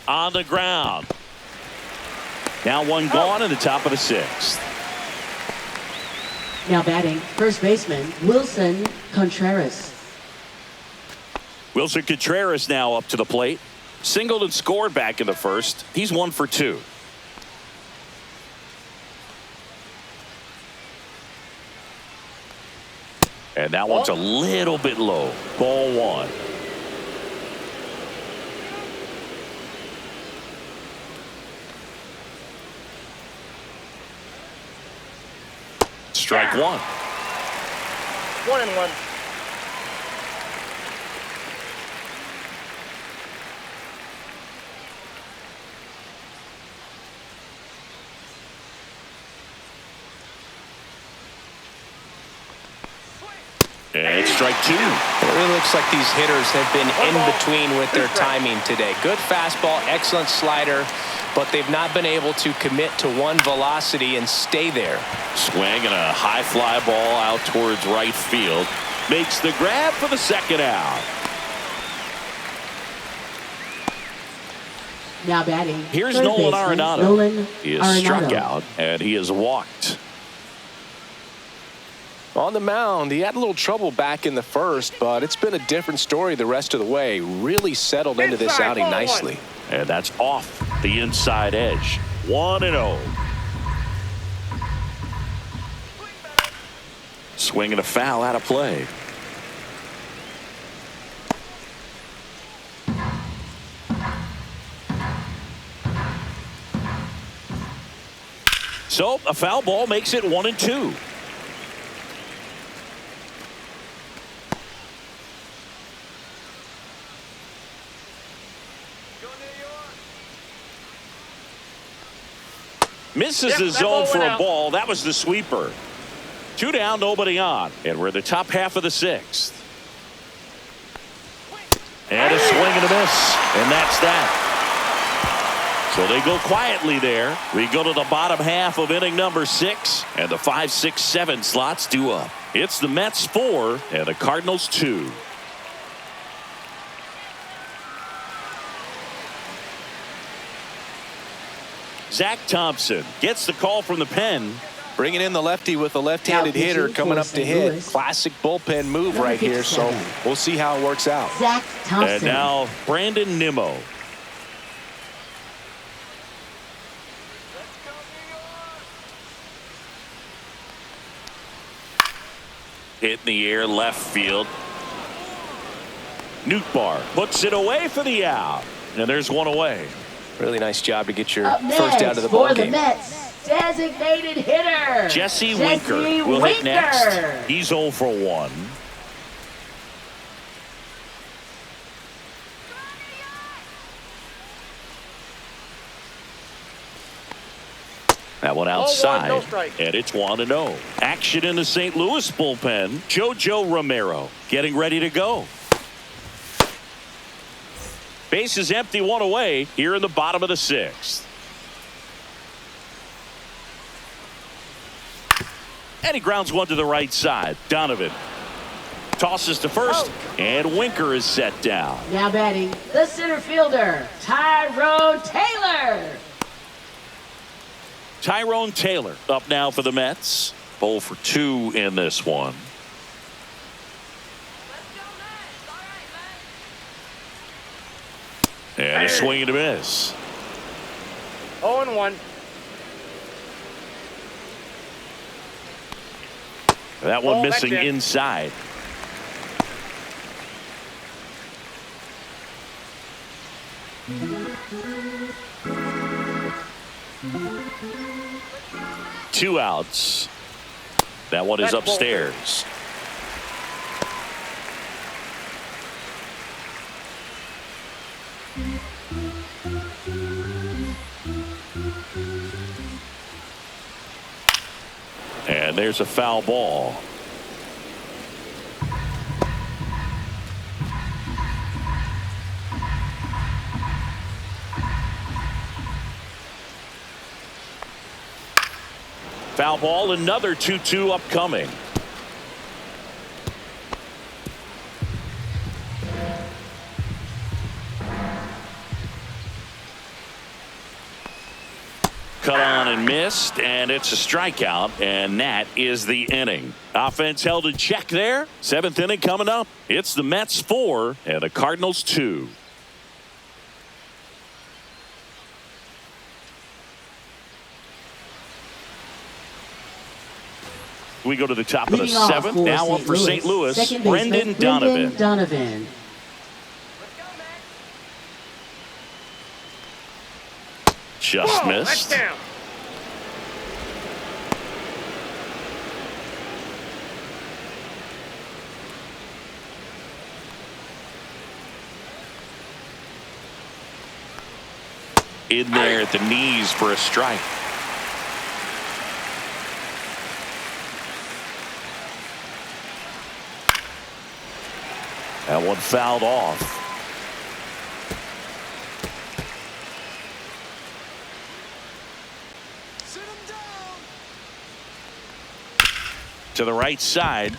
Speaker 1: On the ground. Now one gone in the top of the 6th.
Speaker 3: Now batting, first baseman Wilson Contreras.
Speaker 1: Wilson Contreras now up to the plate. Singled and scored back in the 1st. He's 1 for 2. And that one's a little bit low. Ball one. Strike one.
Speaker 4: 1-1.
Speaker 1: And strike two.
Speaker 5: It really looks like these hitters have been in between with their timing today. Good fastball, excellent slider, but they've not been able to commit to one velocity and stay there.
Speaker 1: Swing and a high fly ball out towards right field. Makes the grab for the second out.
Speaker 3: Now batting.
Speaker 1: Here's
Speaker 3: third
Speaker 1: Nolan
Speaker 3: baseman,
Speaker 1: Arenado.
Speaker 3: Nolan
Speaker 1: He is struck
Speaker 3: Arenado.
Speaker 1: out, and he is walked.
Speaker 2: On the mound, he had a little trouble back in the first, but it's been a different story the rest of the way. Really settled into this
Speaker 4: Inside,
Speaker 2: outing
Speaker 4: ball
Speaker 2: nicely.
Speaker 1: And that's off the inside edge. 1-0. Swing and a foul out of play. So a foul ball makes it 1-2. Misses the zone for a ball. That was the sweeper. 2 down, nobody on. And we're in the top half of the sixth. And a swing and a miss. And that's that. So they go quietly there. We go to the bottom half of inning number 6. And the 5, 6, 7 slots due up. It's the Mets 4 and the Cardinals 2. Zach Thompson gets the call from the pen.
Speaker 2: Bringing in the lefty with a left-handed hitter coming up to hit. Classic bullpen move right here, so we'll see how it works out.
Speaker 3: Zach Thompson.
Speaker 1: And now Brandon Nimmo. Hit in the air left field. Nootbaar puts it away for the out. And there's one away.
Speaker 2: Really nice job to get your
Speaker 3: Up next
Speaker 2: first out of the
Speaker 3: for
Speaker 2: ball
Speaker 3: the
Speaker 2: game.
Speaker 3: Mets, designated hitter
Speaker 1: Jesse Winker will hit next. He's 0 for 1. That one outside,
Speaker 4: no strike.
Speaker 1: and it's 1-0. Action in the St. Louis bullpen. JoJo Romero getting ready to go. Base is empty, one away here in the bottom of the 6th. And he grounds one to the right side. Donovan tosses to first, and Winker is set down.
Speaker 3: Now batting, the center fielder, Tyrone Taylor.
Speaker 1: Tyrone Taylor up now for the Mets. 0 for 2 in this one. And a swing and a miss.
Speaker 4: 0-1.
Speaker 1: That one
Speaker 4: Oh,
Speaker 1: missing
Speaker 4: that's it.
Speaker 1: inside. Two outs. That one is
Speaker 4: That's ball
Speaker 1: upstairs. And there's a foul ball. Foul ball, another 2-2 upcoming. Cut on and missed, and it's a strikeout, and that is the inning. Offense held in check there. 7th inning coming up. It's the Mets 4 and the Cardinals 2. We go to the top of the
Speaker 3: Leading off
Speaker 1: seventh. Now up for St. Louis,
Speaker 3: second
Speaker 1: Brendan
Speaker 3: baseman,
Speaker 1: Donovan. Just missed.
Speaker 4: That's down.
Speaker 1: In there at the knees for a strike. That one fouled off. To the right side.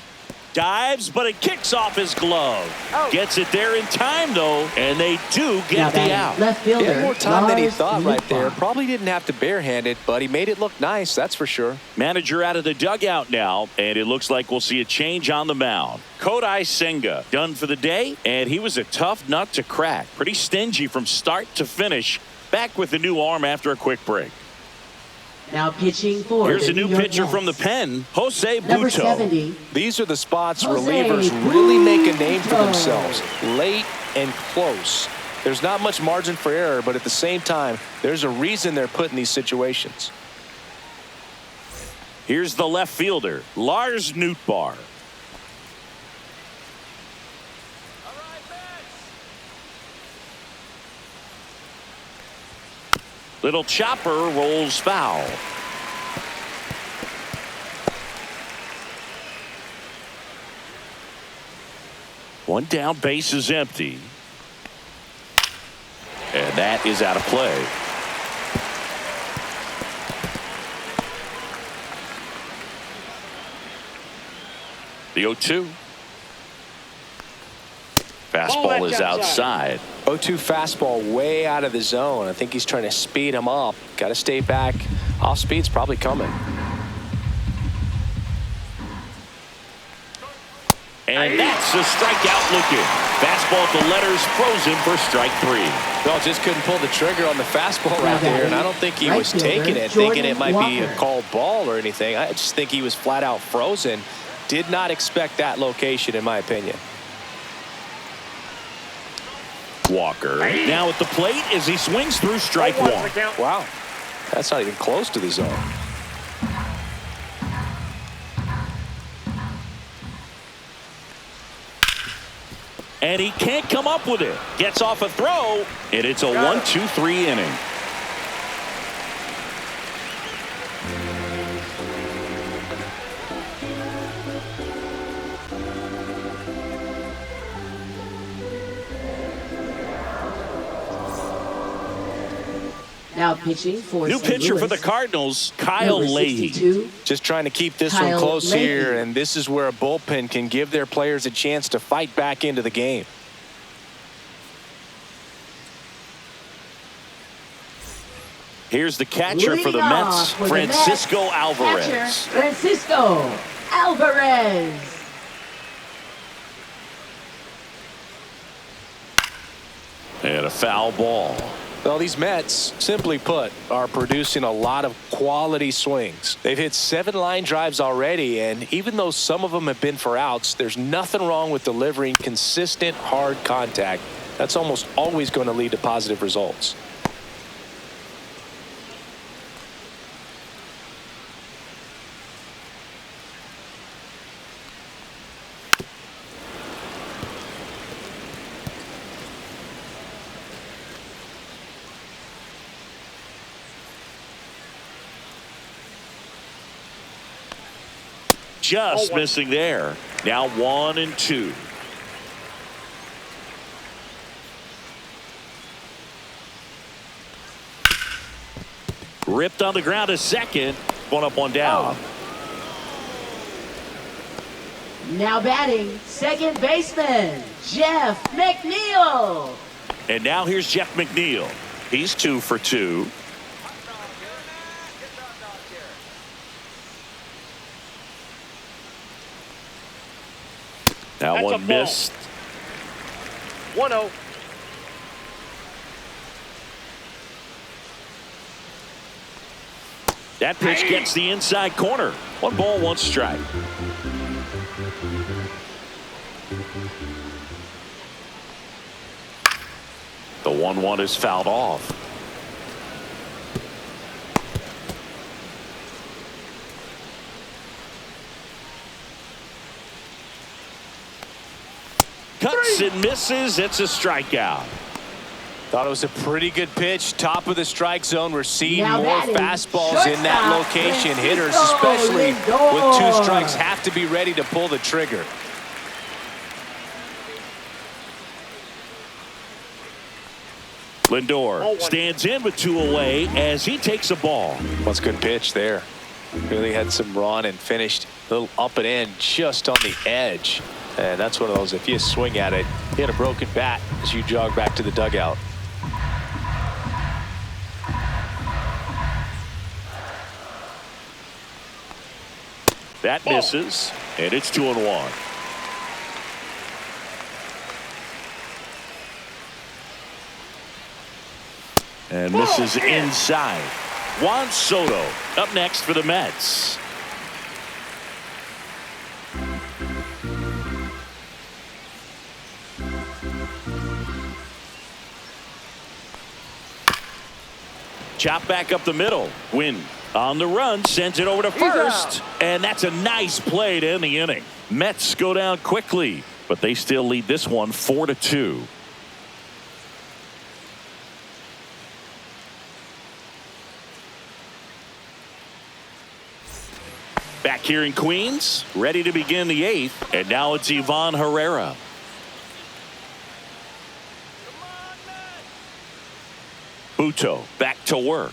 Speaker 1: Dives, but it kicks off his glove.
Speaker 4: Oh.
Speaker 1: Gets it there in time, though, and they do get the out.
Speaker 3: Left
Speaker 2: He
Speaker 3: fielder.
Speaker 2: had more time than he
Speaker 3: Lars
Speaker 2: thought right there.
Speaker 3: Nootbaar.
Speaker 2: Probably didn't have to barehand it, but he made it look nice, that's for sure.
Speaker 1: Manager out of the dugout now, and it looks like we'll see a change on the mound. Kodai Senga done for the day, and he was a tough nut to crack. Pretty stingy from start to finish. Back with the new arm after a quick break.
Speaker 3: Now pitching for
Speaker 1: Here's
Speaker 3: the
Speaker 1: a new
Speaker 3: New York
Speaker 1: pitcher from the
Speaker 3: Mets.
Speaker 1: pen, Jose
Speaker 3: Number
Speaker 1: Butto.
Speaker 3: 70.
Speaker 2: These are the spots
Speaker 3: Jose
Speaker 2: relievers really make a name for
Speaker 3: Butto.
Speaker 2: themselves. Late and close. There's not much margin for error, but at the same time, there's a reason they're put in these situations.
Speaker 1: Here's the left fielder, Lars Nootbaar. Little chopper rolls foul. One down, base is empty. And that is out of play. The 0-2. Fastball is outside.
Speaker 2: 0-2 fastball way out of the zone. I think he's trying to speed him up. Got to stay back. Off speed's probably coming.
Speaker 1: And that's a strikeout looking. Fastball at the letters frozen for strike 3.
Speaker 2: No, just couldn't pull the trigger on the fastball right there, and I don't think he
Speaker 3: Right
Speaker 2: was
Speaker 3: fielder,
Speaker 2: taking it,
Speaker 3: Jordan
Speaker 2: thinking it might be a
Speaker 3: Walker.
Speaker 2: called ball or anything. I just think he was flat out frozen. Did not expect that location, in my opinion.
Speaker 1: Walker now at the plate as he swings through strike 1.
Speaker 2: Wow, that's not even close to the zone.
Speaker 1: And he can't come up with it. Gets off a throw, and it's a 1-2-3 inning.
Speaker 3: Now pitching for
Speaker 1: New
Speaker 3: St.
Speaker 1: pitcher for
Speaker 3: Louis.
Speaker 1: the Cardinals, Kyle
Speaker 3: Number
Speaker 1: Leahy.
Speaker 3: 62.
Speaker 2: Just trying to keep this
Speaker 3: Kyle
Speaker 2: one close
Speaker 3: Leahy.
Speaker 2: here, and this is where a bullpen can give their players a chance to fight back into the game.
Speaker 1: Here's the catcher for the
Speaker 3: Leading
Speaker 1: Mets,
Speaker 3: off for the
Speaker 1: Francisco
Speaker 3: Mets,
Speaker 1: Alvarez.
Speaker 3: catcher, Francisco Alvarez.
Speaker 1: And a foul ball.
Speaker 2: Well, these Mets, simply put, are producing a lot of quality swings. They've hit 7 line drives already, and even though some of them have been for outs, there's nothing wrong with delivering consistent, hard contact. That's almost always going to lead to positive results.
Speaker 1: Just missing there. Now 1-2. Ripped on the ground to second. One up, one down.
Speaker 3: Now batting, second baseman, Jeff McNeil.
Speaker 1: And now here's Jeff McNeil. He's 2 for 2. That
Speaker 4: That's a
Speaker 1: one
Speaker 4: ball.
Speaker 1: missed.
Speaker 4: 1-0.
Speaker 1: That pitch gets the inside corner. 1 ball, 1 strike. The 1-1 is fouled off. Cuts and misses. It's a strikeout.
Speaker 2: Thought it was a pretty good pitch. Top of the strike zone. We're seeing
Speaker 3: Now
Speaker 2: more
Speaker 3: that is
Speaker 2: fastballs in that
Speaker 3: shortstop,
Speaker 2: location. Hitters,
Speaker 3: Francisco
Speaker 2: especially
Speaker 3: Lindor.
Speaker 2: with 2 strikes, have to be ready to pull the trigger.
Speaker 1: Lindor stands in with 2 away as he takes a ball.
Speaker 2: That's a good pitch there. Really had some run and finished a little up and in just on the edge. And that's one of those, if you swing at it, you hit a broken bat as you jog back to the dugout.
Speaker 1: That misses, and it's 2-1. And misses inside. Juan Soto up next for the Mets. Chop back up the middle. Win on the run, sends it over to first, and that's a nice play to end the inning. Mets go down quickly, but they still lead this one 4-2. Back here in Queens, ready to begin the 8th, and now it's Ivan Herrera. Buto back to work.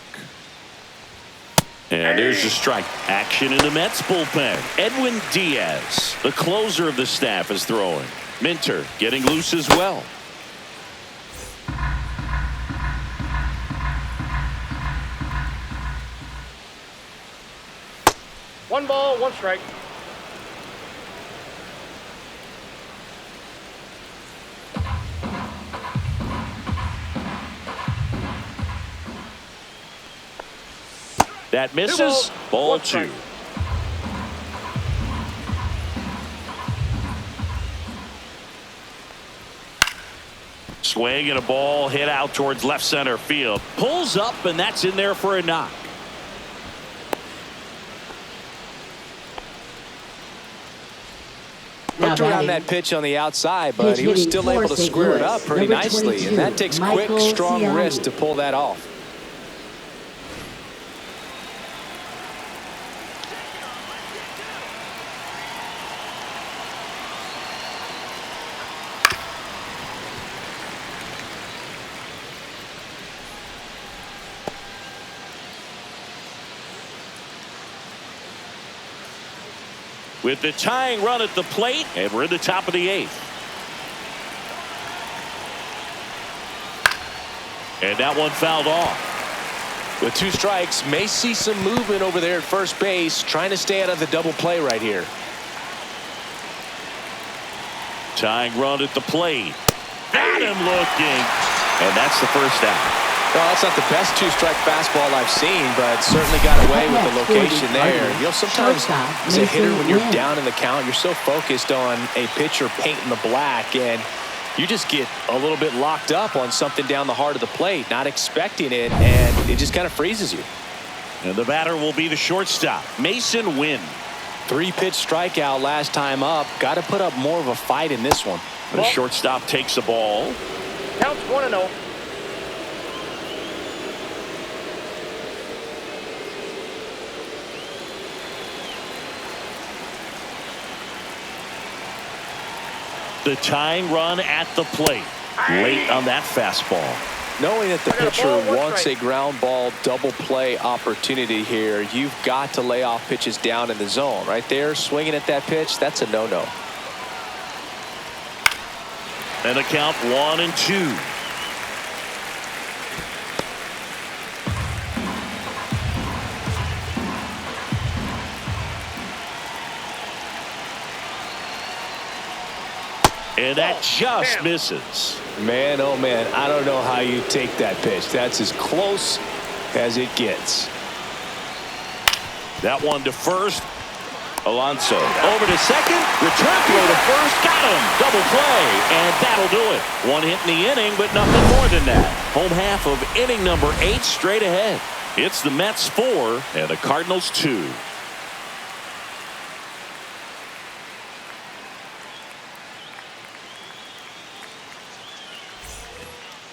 Speaker 1: And there's a strike. Action in the Mets bullpen. Edwin Diaz, the closer of the staff, is throwing. Minter getting loose as well.
Speaker 4: One ball, 1 strike.
Speaker 1: That misses. Ball 2. Swing and a ball hit out towards left center field. Pulls up, and that's in there for a knock.
Speaker 2: Looked around that pitch on the outside, but he was still able to square it up pretty nicely, and that takes quick, strong wrist to pull that off.
Speaker 1: With the tying run at the plate, and we're in the top of the 8th. And that one fouled off.
Speaker 2: With 2 strikes, may see some movement over there at first base, trying to stay out of the double play right here.
Speaker 1: Tying run at the plate. Got him looking. And that's the first out.
Speaker 2: Well, that's not the best 2-strike fastball I've seen, but certainly got away with the location there. You know, sometimes as a hitter, when you're down in the count, you're so focused on a pitcher painting the black, and you just get a little bit locked up on something down the heart of the plate, not expecting it, and it just kind of freezes you.
Speaker 1: And the batter will be the shortstop, Mason Wynn.
Speaker 2: 3-pitch strikeout last time up. Got to put up more of a fight in this one.
Speaker 1: The shortstop takes the ball.
Speaker 4: Counts 1-0.
Speaker 1: The tying run at the plate. Late on that fastball.
Speaker 2: Knowing that the pitcher wants a ground ball double play opportunity here, you've got to lay off pitches down in the zone. Right there, swinging at that pitch, that's a no-no.
Speaker 1: And a count 1-2. And that just misses.
Speaker 2: Man, oh man, I don't know how you take that pitch. That's as close as it gets.
Speaker 1: That one to first. Alonso over to second. Return throw to first. Got him. Double play. And that'll do it. One hit in the inning, but nothing more than that. Home half of inning number 8 straight ahead. It's the Mets 4 and the Cardinals 2.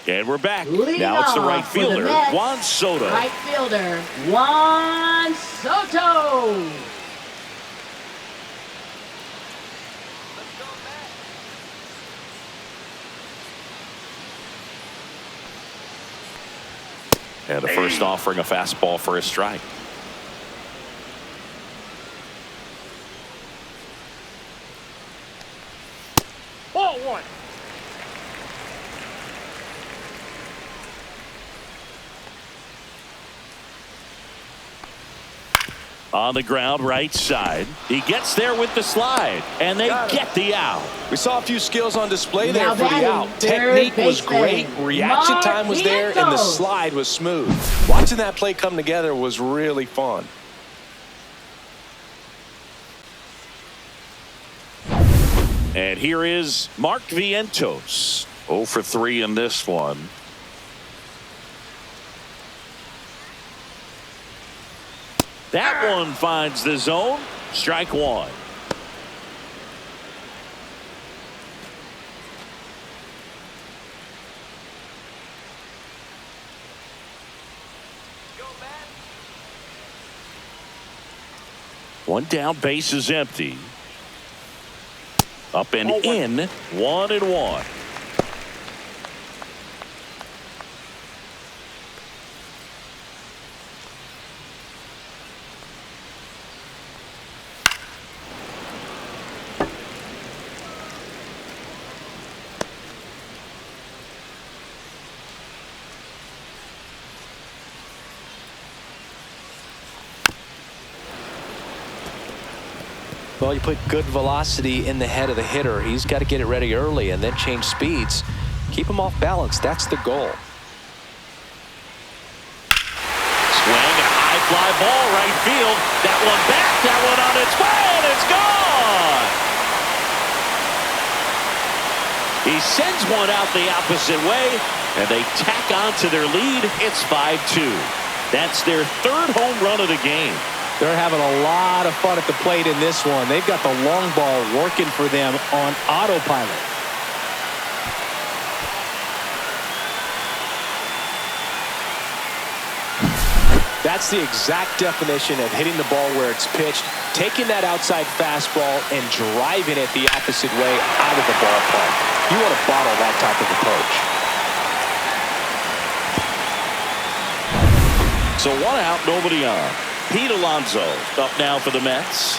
Speaker 1: And we're back. Now it's the right fielder, Juan Soto.
Speaker 3: Right fielder, Juan Soto.
Speaker 1: And the first offering a fastball for a strike.
Speaker 4: Ball 1.
Speaker 1: On the ground, right side. He gets there with the slide, and they get the out.
Speaker 2: We saw a few skills on display there
Speaker 3: Now
Speaker 2: for the
Speaker 3: batting,
Speaker 2: out.
Speaker 3: third
Speaker 2: Technique was
Speaker 3: baseman,
Speaker 2: great. Reaction time was there, and the
Speaker 3: Marquinhos.
Speaker 2: slide was smooth. Watching that play come together was really fun.
Speaker 1: And here is Mark Vientos. 0 for 3 in this one. That one finds the zone. Strike 1. One down, base is empty. Up and in, 1-1.
Speaker 2: Well, you put good velocity in the head of the hitter. He's got to get it ready early and then change speeds. Keep him off balance. That's the goal.
Speaker 1: Swing, a high fly ball, right field. That one back, that one on its way, and it's gone. He sends one out the opposite way, and they tack on to their lead. It's 5-2. That's their 3rd home run of the game.
Speaker 5: They're having a lot of fun at the plate in this one. They've got the long ball working for them on autopilot.
Speaker 2: That's the exact definition of hitting the ball where it's pitched, taking that outside fastball and driving it the opposite way out of the ballpark. You want to bottle that type of approach.
Speaker 1: So 1 out, nobody on. Pete Alonso up now for the Mets.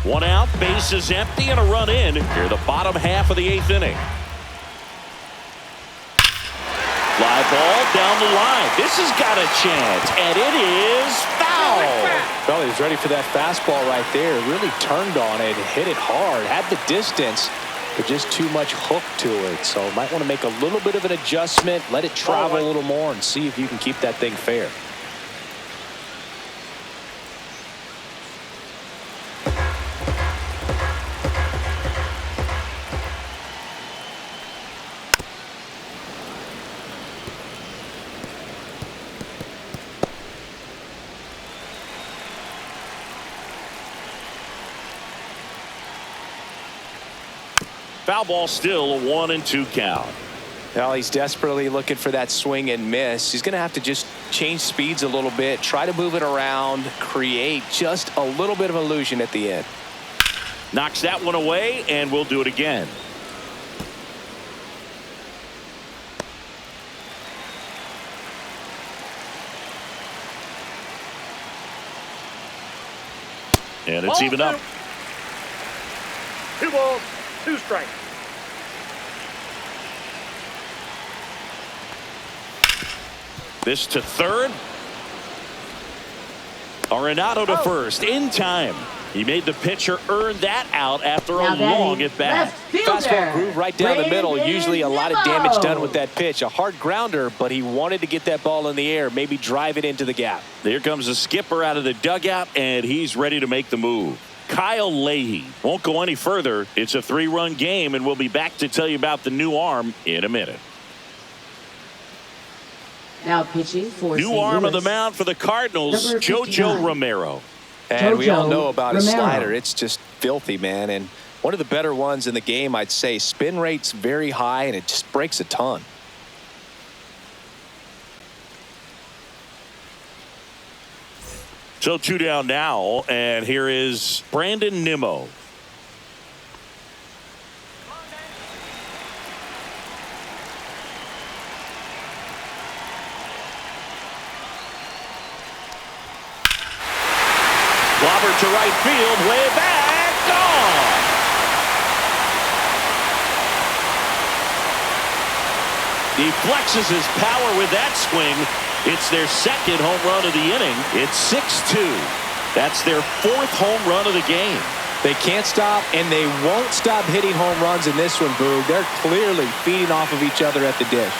Speaker 1: One out, base is empty, and a run in here the bottom half of the 8th inning. Fly ball down the line. This has got a chance, and it is foul.
Speaker 2: Well, he was ready for that fastball right there. Really turned on it, hit it hard, had the distance, but just too much hook to it. So might want to make a little bit of an adjustment, let it travel a little more, and see if you can keep that thing fair.
Speaker 1: Foul ball, still a 1-2 count.
Speaker 2: Well, he's desperately looking for that swing and miss. He's going to have to just change speeds a little bit, try to move it around, create just a little bit of illusion at the end.
Speaker 1: Knocks that one away, and we'll do it again. And it's even up.
Speaker 4: 2 balls, 2 strikes.
Speaker 1: This to third. Arenado to first in time. He made the pitcher earn that out after
Speaker 3: Now
Speaker 1: a long
Speaker 3: batting,
Speaker 1: at bat.
Speaker 3: left fielder,
Speaker 2: Fastball groove right down the middle. Usually a lot of damage done with
Speaker 3: Envivo.
Speaker 2: that pitch. A hard grounder, but he wanted to get that ball in the air, maybe drive it into the gap.
Speaker 1: Here comes the skipper out of the dugout, and he's ready to make the move. Kyle Leahy won't go any further. It's a 3-run game, and we'll be back to tell you about the new arm in a minute.
Speaker 3: Now pitching for
Speaker 1: New
Speaker 3: St.
Speaker 1: arm of
Speaker 3: Louis.
Speaker 1: the mound for the Cardinals,
Speaker 3: Number
Speaker 1: JoJo
Speaker 3: 59.
Speaker 1: Romero.
Speaker 2: And we all
Speaker 3: JoJo
Speaker 2: know about his
Speaker 3: Romero.
Speaker 2: slider. It's just filthy, man. And one of the better ones in the game, I'd say. Spin rate's very high, and it just breaks a ton.
Speaker 1: So 2 down now, and here is Brandon Nimmo. Clobbered to right field, way back, gone. He flexes his power with that swing. It's their second home run of the inning. It's 6-2. That's their 4th home run of the game.
Speaker 2: They can't stop, and they won't stop hitting home runs in this one, Boog. They're clearly feeding off of each other at the dish.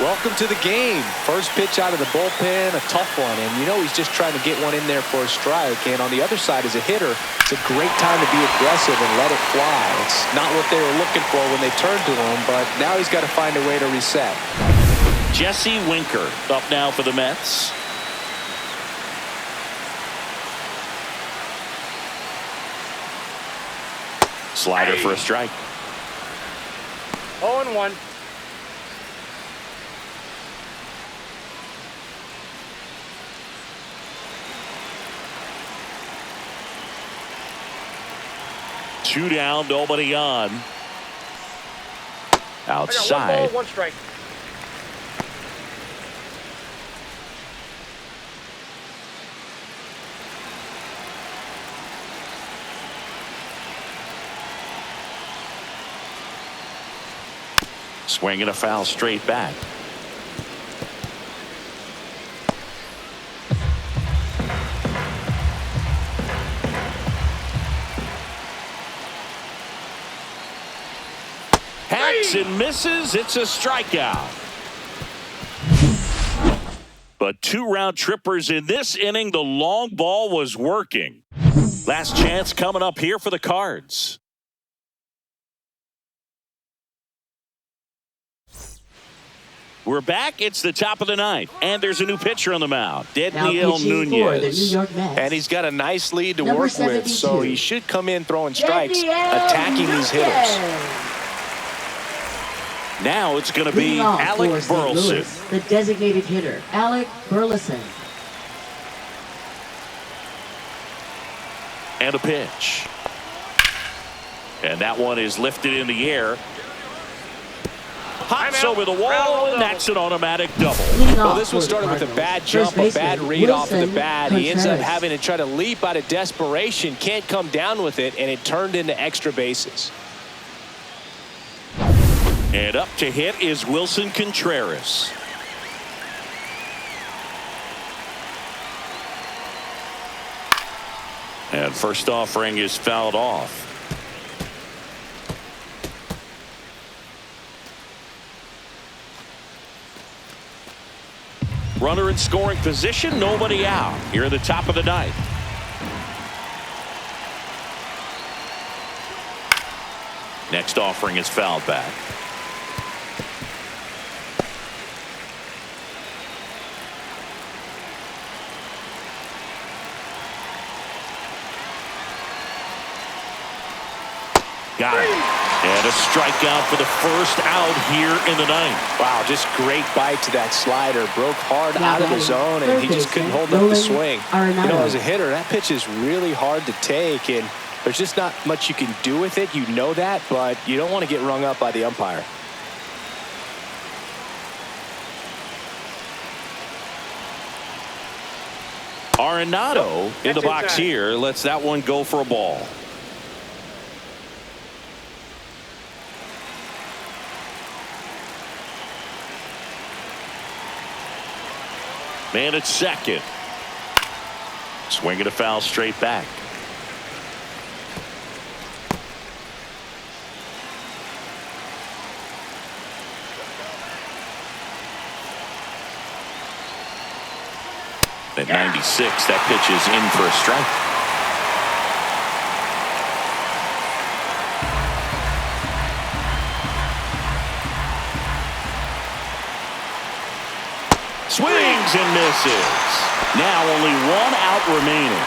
Speaker 2: Welcome to the game. First pitch out of the bullpen, a tough one. And you know he's just trying to get one in there for a strike. And on the other side, as a hitter, it's a great time to be aggressive and let it fly. It's not what they were looking for when they turned to him, but now he's got to find a way to reset.
Speaker 1: Jesse Winker up now for the Mets. Slider for a strike.
Speaker 4: 0-1.
Speaker 1: Two down, nobody on.
Speaker 4: I got 1
Speaker 1: Outside.
Speaker 4: ball, 1 strike.
Speaker 1: Swinging a foul straight back. Hacks and misses. It's a strikeout. But 2 round trippers in this inning. The long ball was working. Last chance coming up here for the Cards. We're back. It's the top of the 9th, and there's a new pitcher on the mound,
Speaker 3: Now
Speaker 1: Daniel
Speaker 3: pitching for the New
Speaker 1: Nunez.
Speaker 3: York Mets.
Speaker 2: And he's got a nice lead to
Speaker 3: Number
Speaker 2: work with, so
Speaker 3: 72.
Speaker 2: he should come in throwing strikes,
Speaker 3: Daniel
Speaker 2: attacking these hitters.
Speaker 3: Nunez.
Speaker 1: Now it's going to be
Speaker 3: Leading off
Speaker 1: Alec
Speaker 3: for St. Louis,
Speaker 1: Burleson.
Speaker 3: the designated hitter, Alec Burleson.
Speaker 1: And a pitch. And that one is lifted in the air. Hops
Speaker 4: Timeout.
Speaker 1: over the wall, and that's an automatic double.
Speaker 3: Leading
Speaker 2: Well,
Speaker 3: off
Speaker 2: this one
Speaker 3: for the
Speaker 2: started with a
Speaker 3: Cardinals,
Speaker 2: bad
Speaker 3: first
Speaker 2: jump, a
Speaker 3: baseman,
Speaker 2: bad read off of the
Speaker 3: Wilson
Speaker 2: bat. He ends up
Speaker 3: Contreras.
Speaker 2: having to try to leap out of desperation, can't come down with it, and it turned into extra bases.
Speaker 1: And up to hit is Wilson Contreras. And first offering is fouled off. Runner in scoring position, nobody out. Here at the top of the 9th. Next offering is fouled back. Got it. And a strikeout for the first out here in the 9th.
Speaker 2: Wow, just great bite to that slider. Broke hard
Speaker 3: Now
Speaker 2: out of the
Speaker 3: batting,
Speaker 2: zone, and he
Speaker 3: third
Speaker 2: just couldn't
Speaker 3: baseman,
Speaker 2: hold up the
Speaker 3: Nolan
Speaker 2: swing.
Speaker 3: Arenado.
Speaker 2: You know, as a hitter, that pitch is really hard to take, and there's just not much you can do with it. You know that, but you don't want to get rung up by the umpire.
Speaker 1: Arenado in the
Speaker 4: That's
Speaker 1: box
Speaker 4: inside.
Speaker 1: here lets that one go for a ball. Man at second. Swinging a foul straight back. At 96, that pitch is in for a strike. Swings and misses. Now only one out remaining.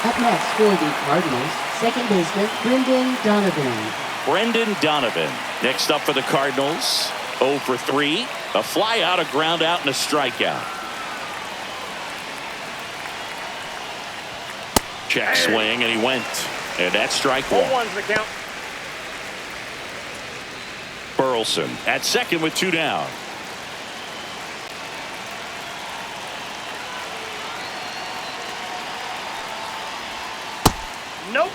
Speaker 3: Up next for the Cardinals, second baseman Brendan Donovan.
Speaker 1: Brendan Donovan. Next up for the Cardinals, 0 for 3. A fly out, a ground out, and a strikeout. Check swing, and he went. And that's strike one.
Speaker 4: 0-1's the count.
Speaker 1: Burleson at second with 2 down.
Speaker 4: Nope.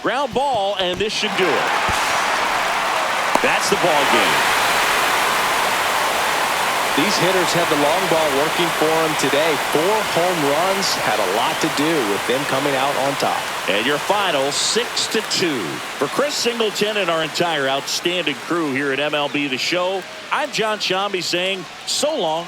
Speaker 1: Ground ball, and this should do it. That's the ball game.
Speaker 2: These hitters have the long ball working for them today. 4 home runs had a lot to do with them coming out on top.
Speaker 1: And your final 6-2. For Chris Singleton and our entire outstanding crew here at MLB The Show, I'm John Shambi saying so long.